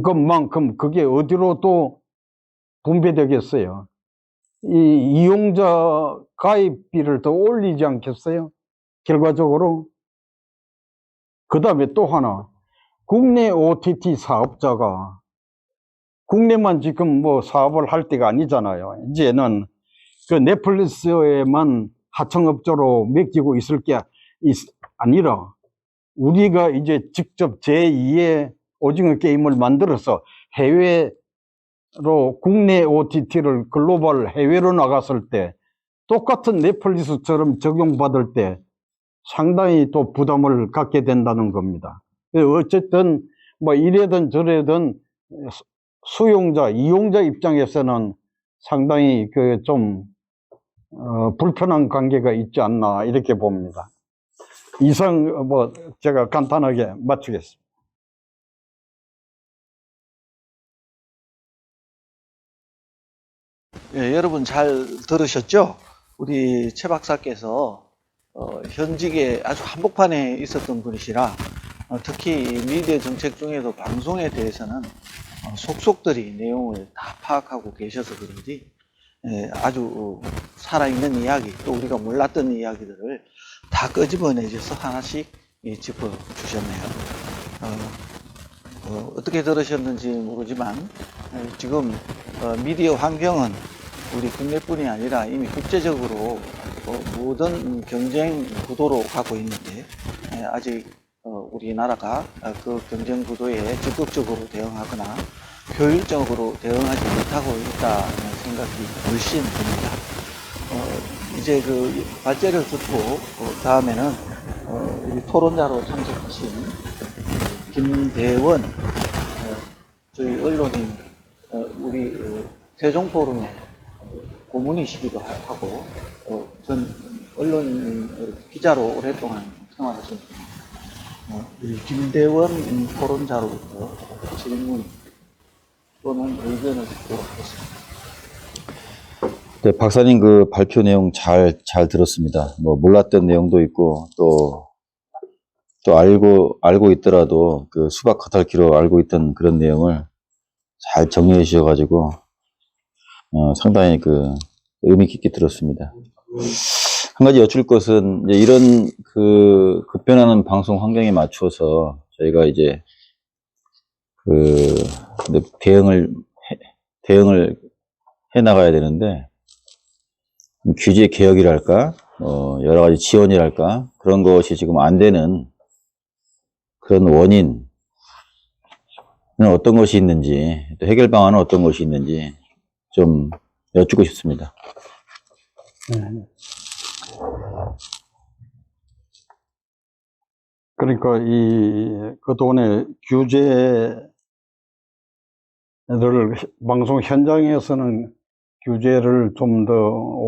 것만큼 그게 어디로 또 분배되겠어요? 이 이용자 가입비를 더 올리지 않겠어요? 결과적으로. 그 다음에 또 하나, 국내 OTT 사업자가 국내만 지금 뭐 사업을 할 때가 아니잖아요. 이제는 그 넷플릭스에만 하청업자로 맡기고 있을 게 아니라 우리가 이제 직접 제2의 오징어 게임을 만들어서 해외로 국내 OTT를 글로벌 해외로 나갔을 때 똑같은 넷플릭스처럼 적용받을 때 상당히 또 부담을 갖게 된다는 겁니다. 어쨌든 뭐 이래든 저래든 수용자, 이용자 입장에서는 상당히 그 좀 불편한 관계가 있지 않나 이렇게 봅니다. 이상 뭐 제가 간단하게 마치겠습니다. 예, 여러분 잘 들으셨죠? 우리 최 박사께서 현직에 아주 한복판에 있었던 분이시라 특히 미디어 정책 중에도 방송에 대해서는 속속들이 내용을 다 파악하고 계셔서 그런지 아주 살아있는 이야기, 또 우리가 몰랐던 이야기들을 다 끄집어내셔서 하나씩 짚어주셨네요. 어떻게 들으셨는지 모르지만 지금 미디어 환경은 우리 국내뿐이 아니라 이미 국제적으로 모든 경쟁 구도로 가고 있는데 아직 우리나라가 그 경쟁 구도에 적극적으로 대응하거나 효율적으로 대응하지 못하고 있다는 생각이 물씬 듭니다. 이제 그 발제를 듣고 다음에는 우리 토론자로 참석하신 김대원 저희 언론인 우리 세종포럼의 고문이시기도 하고 전 언론인 기자로 오랫동안 생활하신 우리 김대원 토론자로부터 질문 또는 의견을 듣도록 하겠습니다. 네, 박사님 그 발표 내용 잘 들었습니다. 뭐 몰랐던 내용도 있고 또 알고 있더라도 그 수박 겉핥기로 알고 있던 그런 내용을 잘 정리해 주셔가지고 상당히 그 의미 깊게 들었습니다. 한 가지 여쭐 것은 이제 이런 그 급변하는 방송 환경에 맞춰서 저희가 이제 그 대응을 해 나가야 되는데 규제 개혁이랄까 여러 가지 지원이랄까 그런 것이 지금 안 되는 그런 원인은 어떤 것이 있는지 또 해결 방안은 어떤 것이 있는지 좀 여쭙고 싶습니다. 그러니까 그동안의 규제를 방송 현장에서는 규제를 좀 더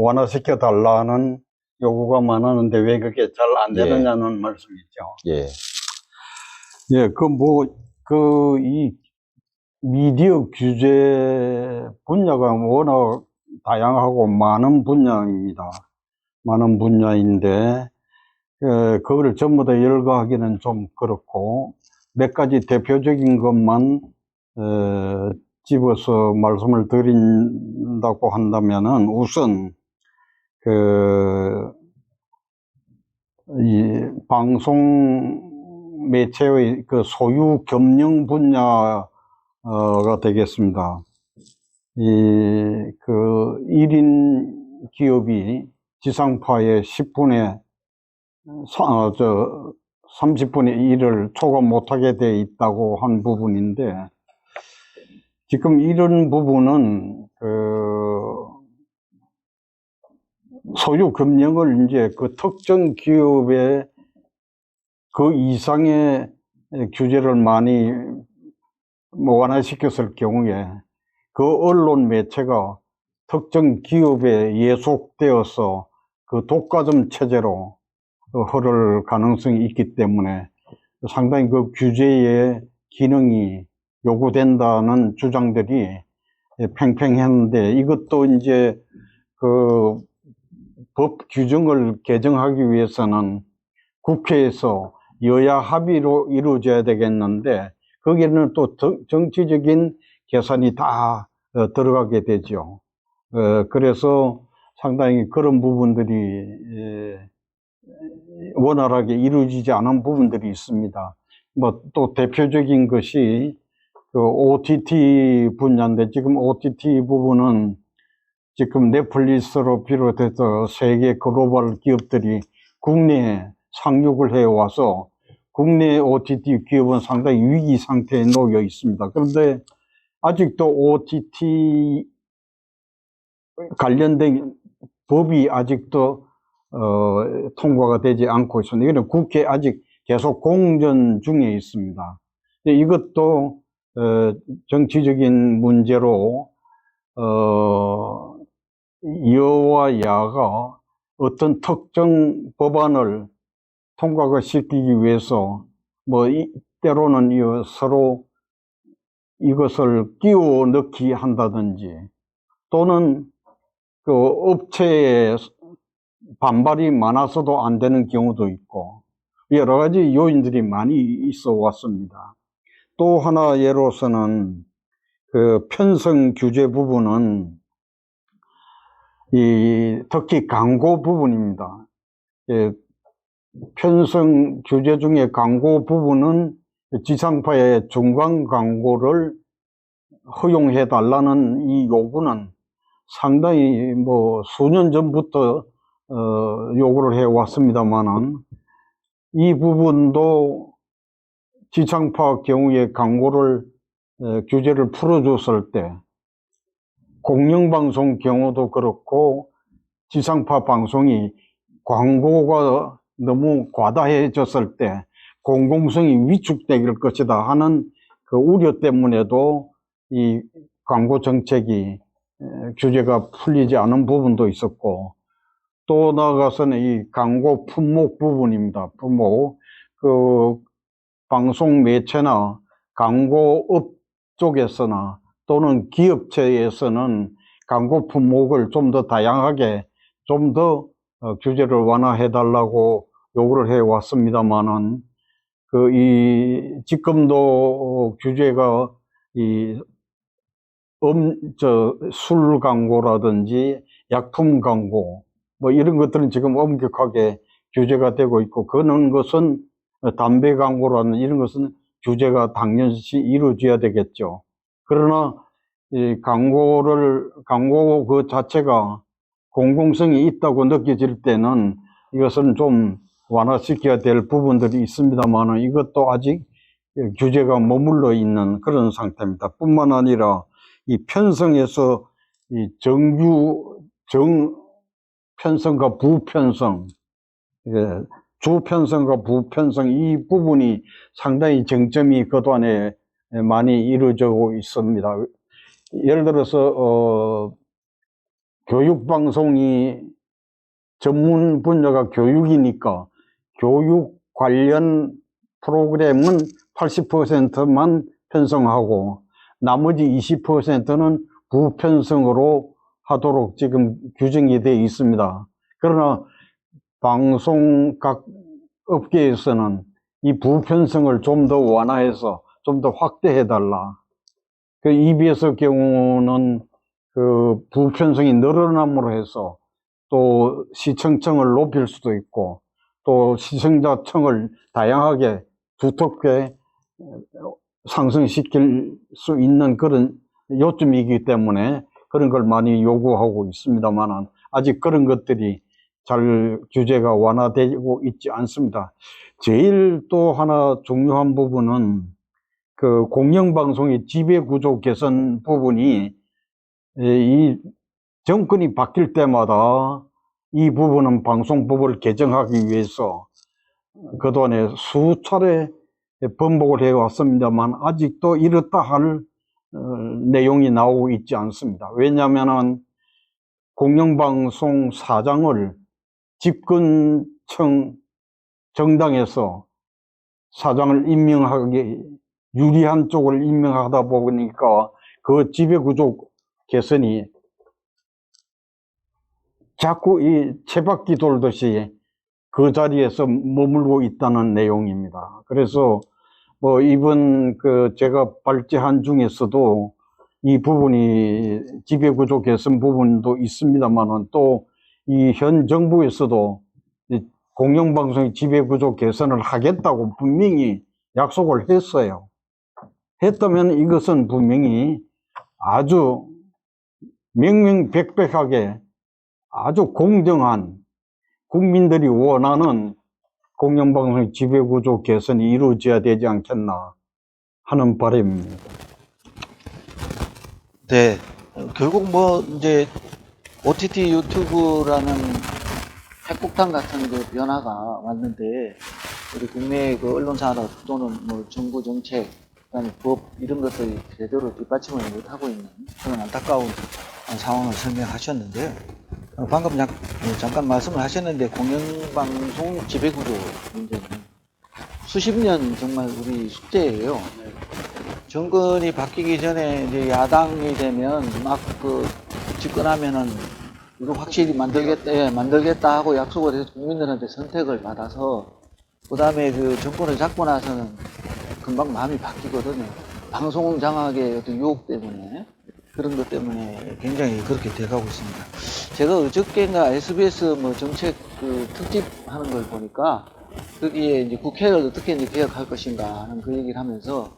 완화시켜 달라는 요구가 많았는데 왜 그게 잘 안 되느냐는 말씀이죠. 예. 예, 이 미디어 규제 분야가 워낙 다양하고 많은 분야입니다. 많은 분야인데, 그거를 전부 다 열거하기는 좀 그렇고, 몇 가지 대표적인 것만, 집어서 말씀을 드린다고 한다면은 우선, 이 방송 매체의 그 소유 겸용 분야가 되겠습니다. 1인 기업이 지상파의 10분의 30분의 1을 초과 못하게 돼 있다고 한 부분인데, 지금 이런 부분은 소유 금령을 이제 그 특정 기업의 그 이상의 규제를 많이 뭐 완화시켰을 경우에 그 언론 매체가 특정 기업에 예속되어서 그 독과점 체제로 흐를 가능성이 있기 때문에 상당히 그 규제의 기능이 요구된다는 주장들이 팽팽했는데, 이것도 이제 그 법 규정을 개정하기 위해서는 국회에서 여야 합의로 이루어져야 되겠는데, 거기에는 또 정치적인 계산이 다 들어가게 되죠. 그래서 상당히 그런 부분들이 원활하게 이루어지지 않은 부분들이 있습니다. 뭐 또 대표적인 것이 그 OTT 분야인데, 지금 OTT 부분은 지금 넷플릭스로 비롯해서 세계 글로벌 기업들이 국내에 상륙을 해와서 국내 OTT 기업은 상당히 위기 상태에 놓여 있습니다. 그런데 아직도 OTT 관련된 법이 아직도 통과가 되지 않고 있습니다. 이거는 국회 아직 계속 공전 중에 있습니다. 이것도 정치적인 문제로 여와 야가 어떤 특정 법안을 통과가 시키기 위해서 뭐 때로는 서로 이것을 끼워 넣기 한다든지, 또는 그 업체에 반발이 많아서도 안 되는 경우도 있고, 여러 가지 요인들이 많이 있어 왔습니다. 또 하나 예로서는 그 편성 규제 부분은 특히 광고 부분입니다. 편성 규제 중에 광고 부분은 지상파의 중간 광고를 허용해 달라는 이 요구는 상당히 뭐 수년 전부터 요구를 해 왔습니다만은, 이 부분도 지상파 경우에 광고를 규제를 풀어줬을 때, 공영방송 경우도 그렇고 지상파 방송이 광고가 너무 과다해졌을 때 공공성이 위축될 것이다 하는 그 우려 때문에도 이 광고 정책이 규제가 풀리지 않은 부분도 있었고, 또 나아가서는 이 광고 품목 부분입니다. 품목, 그 방송 매체나 광고업 쪽에서나 또는 기업체에서는 광고 품목을 좀 더 다양하게, 좀 더 규제를 완화해 달라고 요구를 해 왔습니다만은, 지금도 규제가 술 광고라든지 약품 광고 뭐 이런 것들은 지금 엄격하게 규제가 되고 있고, 그런 것은 담배 광고라는 이런 것은 규제가 당연시 이루어져야 되겠죠. 그러나 이 광고 그 자체가 공공성이 있다고 느껴질 때는 이것은 좀 완화시켜야 될 부분들이 있습니다만, 이것도 아직 규제가 머물러 있는 그런 상태입니다. 뿐만 아니라 이 편성에서 이 편성과 부편성, 주편성과 부편성, 이 부분이 상당히 쟁점이 그동안에 많이 이루어지고 있습니다. 예를 들어서 교육방송이 전문 분야가 교육이니까 교육 관련 프로그램은 80%만 편성하고 나머지 20%는 부편성으로 하도록 지금 규정이 되어 있습니다. 그러나 방송 각 업계에서는 이 부편성을 좀 더 완화해서 좀 더 확대해 달라. 그 EBS 경우는 그 부편성이 늘어남으로 해서 또 시청층을 높일 수도 있고, 또 시청자층을 다양하게 두텁게 상승시킬 수 있는 그런 요점이기 때문에 그런 걸 많이 요구하고 있습니다만, 아직 그런 것들이 잘 규제가 완화되고 있지 않습니다. 제일 또 하나 중요한 부분은 그 공영방송의 지배구조 개선 부분이, 이 정권이 바뀔 때마다 이 부분은 방송법을 개정하기 위해서 그동안에 수차례 번복을 해왔습니다만 아직도 이렇다 할 내용이 나오고 있지 않습니다. 왜냐하면 공영방송 사장을 집권청 정당에서 사장을 임명하기 유리한 쪽을 임명하다 보니까 그 지배구조 개선이 자꾸 이 채바퀴 돌듯이 그 자리에서 머물고 있다는 내용입니다. 그래서 뭐 이번 제가 발제한 중에서도 이 부분이 지배구조 개선 부분도 있습니다만은 또 이 현 정부에서도 이 공영방송의 지배구조 개선을 하겠다고 분명히 약속을 했어요. 했다면 이것은 분명히 아주 명명백백하게 아주 공정한 국민들이 원하는 공영방송의 지배구조 개선이 이루어져야 되지 않겠나 하는 바람입니다. 네, 결국 뭐 이제 OTT 유튜브라는 핵폭탄 같은 그 변화가 왔는데 우리 국내의 그 언론산업 또는 뭐 정부 정책, 그다음에 법 이런 것들이 제대로 뒷받침을 못하고 있는 그런 안타까운 상황을 설명하셨는데요. 방금 잠깐 말씀을 하셨는데 공영방송 지배구조 문제는 수십 년 정말 우리 숙제예요. 정권이 바뀌기 전에 이제 야당이 되면 막 집권하면은 이거 확실히 만들겠다 하고 약속을 해서 국민들한테 선택을 받아서 그 다음에 그 정권을 잡고 나서는 금방 마음이 바뀌거든요. 방송 장악의 어떤 유혹 때문에 그런 것 때문에 굉장히 그렇게 돼가고 있습니다. 제가 어저께인가 SBS 뭐 정책 특집 하는 걸 보니까 거기에 이제 국회를 어떻게 이제 개혁할 것인가 하는 그 얘기를 하면서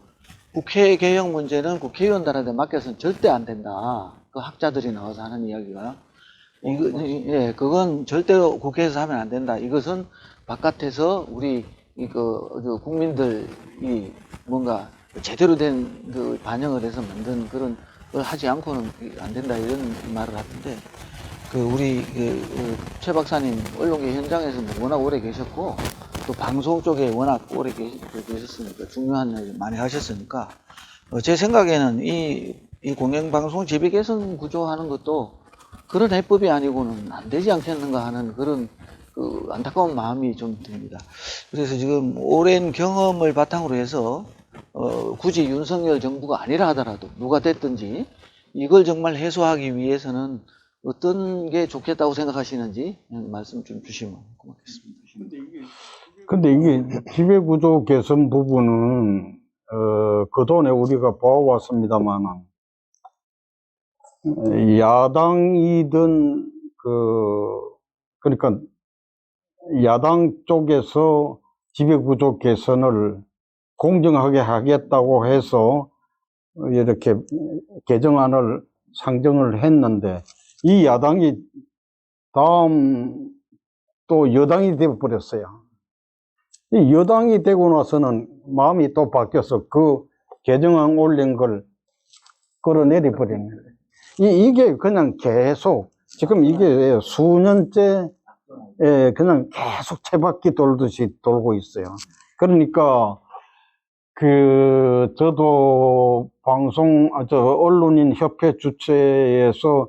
국회 개혁 문제는 국회의원들한테 맡겨서는 절대 안 된다. 그 학자들이 나와서 하는 이야기가. 그건 절대로 국회에서 하면 안 된다. 이것은 바깥에서 우리 국민들이 뭔가 제대로 된 그 반영을 해서 만든 그런 걸 하지 않고는 안 된다. 이런 말을 하던데, 우리 최 박사님 언론계 현장에서 워낙 오래 계셨고, 또 방송 쪽에 워낙 오래 계셨으니까, 중요한 일 많이 하셨으니까, 제 생각에는 이 공영방송 지배 개선 구조하는 것도 그런 해법이 아니고는 안 되지 않겠는가 하는 그런 안타까운 마음이 좀 듭니다. 그래서 지금 오랜 경험을 바탕으로 해서 굳이 윤석열 정부가 아니라 하더라도 누가 됐든지 이걸 정말 해소하기 위해서는 어떤 게 좋겠다고 생각하시는지 말씀 좀 주시면 고맙겠습니다. 근데 이게 지배구조 개선 부분은 그동안에 우리가 봐왔습니다만은 야당이든 그러니까 야당 쪽에서 지배구조 개선을 공정하게 하겠다고 해서 이렇게 개정안을 상정을 했는데 이 야당이 다음 또 여당이 되어버렸어요. 이 여당이 되고 나서는 마음이 또 바뀌어서 그 개정안 올린 걸 끌어내려 버리는 거예요. 이게 그냥 계속 지금 이게 수년째 그냥 계속 채바퀴 돌듯이 돌고 있어요. 그러니까 저도 언론인 협회 주최에서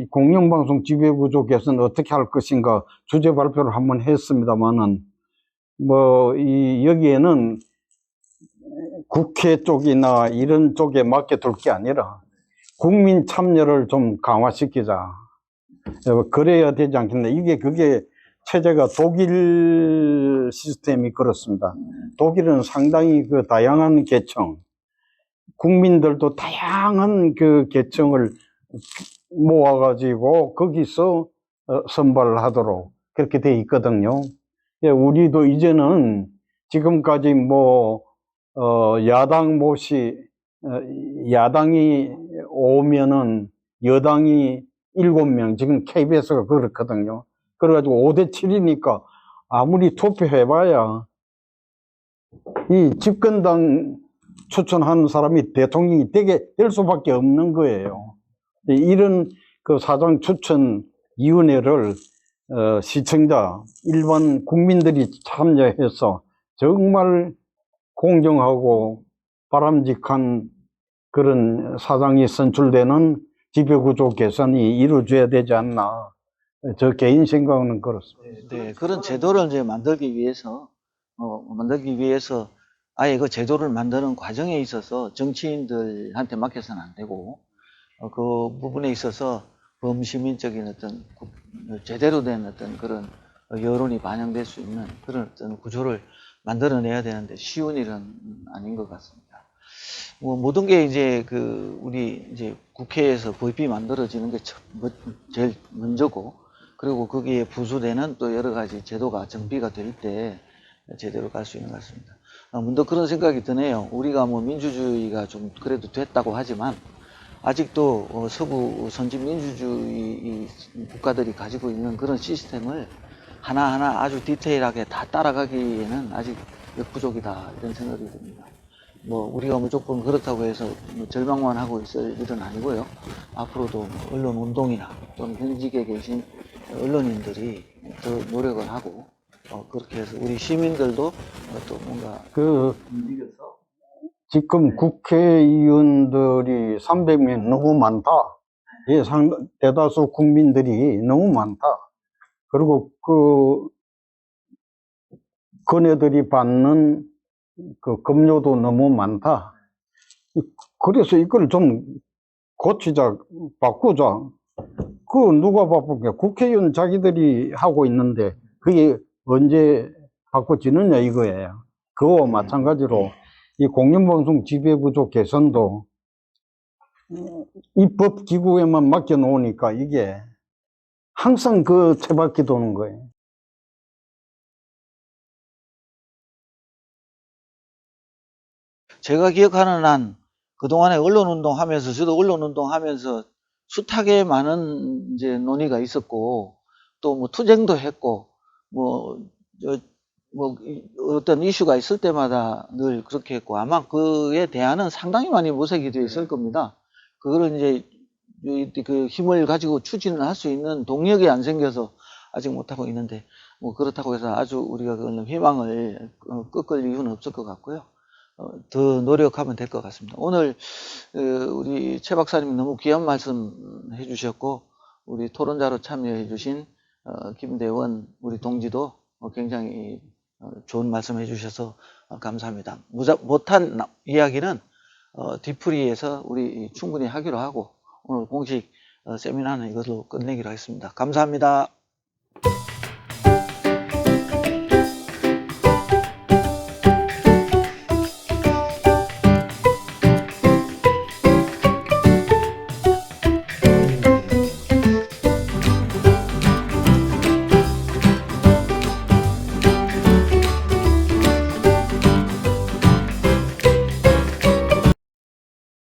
공영방송 지배구조 개선 어떻게 할 것인가 주제 발표를 한번 했습니다만은 여기에는 국회 쪽이나 이런 쪽에 맡겨둘 게 아니라 국민 참여를 좀 강화시키자. 그래야 되지 않겠나. 그게 체제가 독일 시스템이 그렇습니다. 독일은 상당히 다양한 계층, 국민들도 다양한 계층을 모아가지고 거기서 선발하도록 그렇게 돼 있거든요. 우리도 이제는 지금까지 야당이 오면은 여당이 7명, 지금 KBS가 그렇거든요. 그래가지고 5대7이니까 아무리 투표해봐야 이 집권당 추천하는 사람이 대통령이 되게 될 수밖에 없는 거예요. 이런 사장 추천위원회를 시청자, 일반 국민들이 참여해서 정말 공정하고 바람직한 그런 사장이 선출되는 지배구조 개선이 이루어져야 되지 않나. 저 개인 생각은 그렇습니다. 네, 그런 제도를 이제 만들기 위해서 아예 그 제도를 만드는 과정에 있어서 정치인들한테 맡겨서는 안 되고, 그 부분에 있어서 범시민적인 제대로 된 그런 여론이 반영될 수 있는 그런 어떤 구조를 만들어내야 되는데 쉬운 일은 아닌 것 같습니다. 모든 게 이제 우리 이제 국회에서 법이 만들어지는 게 제일 먼저고, 그리고 거기에 부수되는 또 여러 가지 제도가 정비가 될 때 제대로 갈 수 있는 것 같습니다. 문득 그런 생각이 드네요. 우리가 민주주의가 좀 그래도 됐다고 하지만 아직도 서구 선진 민주주의 국가들이 가지고 있는 그런 시스템을 하나하나 아주 디테일하게 다 따라가기에는 아직 역부족이다, 이런 생각이 듭니다. 우리가 무조건 그렇다고 해서 절망만 하고 있을 일은 아니고요. 앞으로도 언론 운동이나 또는 현직에 계신 언론인들이 더 노력을 하고, 그렇게 해서 우리 시민들도 또 뭔가 지금 국회의원들이 300명 너무 많다. 예, 대다수 국민들이 너무 많다. 그리고 그네들이 받는 그 급료도 너무 많다. 그래서 이걸 좀 고치자, 바꾸자. 누가 바꾸게? 국회의원 자기들이 하고 있는데 그게 언제 바꿔지느냐 이거예요. 그거와 마찬가지로 이 공영방송 지배구조 개선도 입법기구에만 맡겨놓으니까 이게 항상 그 채바퀴 도는 거예요. 제가 기억하는 한 그동안에 언론운동 하면서, 저도 언론운동 하면서 숱하게 많은 이제 논의가 있었고, 또 투쟁도 했고, 어떤 이슈가 있을 때마다 늘 그렇게 했고, 아마 그에 대안은 상당히 많이 모색이 되어 있을 겁니다. 그거를 이제 그 힘을 가지고 추진을 할 수 있는 동력이 안 생겨서 아직 못하고 있는데, 그렇다고 해서 아주 우리가 그런 희망을 꺾을 이유는 없을 것 같고요. 더 노력하면 될 것 같습니다. 오늘 우리 최 박사님 너무 귀한 말씀 해주셨고, 우리 토론자로 참여해 주신 김대원 우리 동지도 굉장히 좋은 말씀 해주셔서 감사합니다. 못한 이야기는 뒤풀이에서 우리 충분히 하기로 하고, 오늘 공식 세미나는 이것으로 끝내기로 하겠습니다. 감사합니다.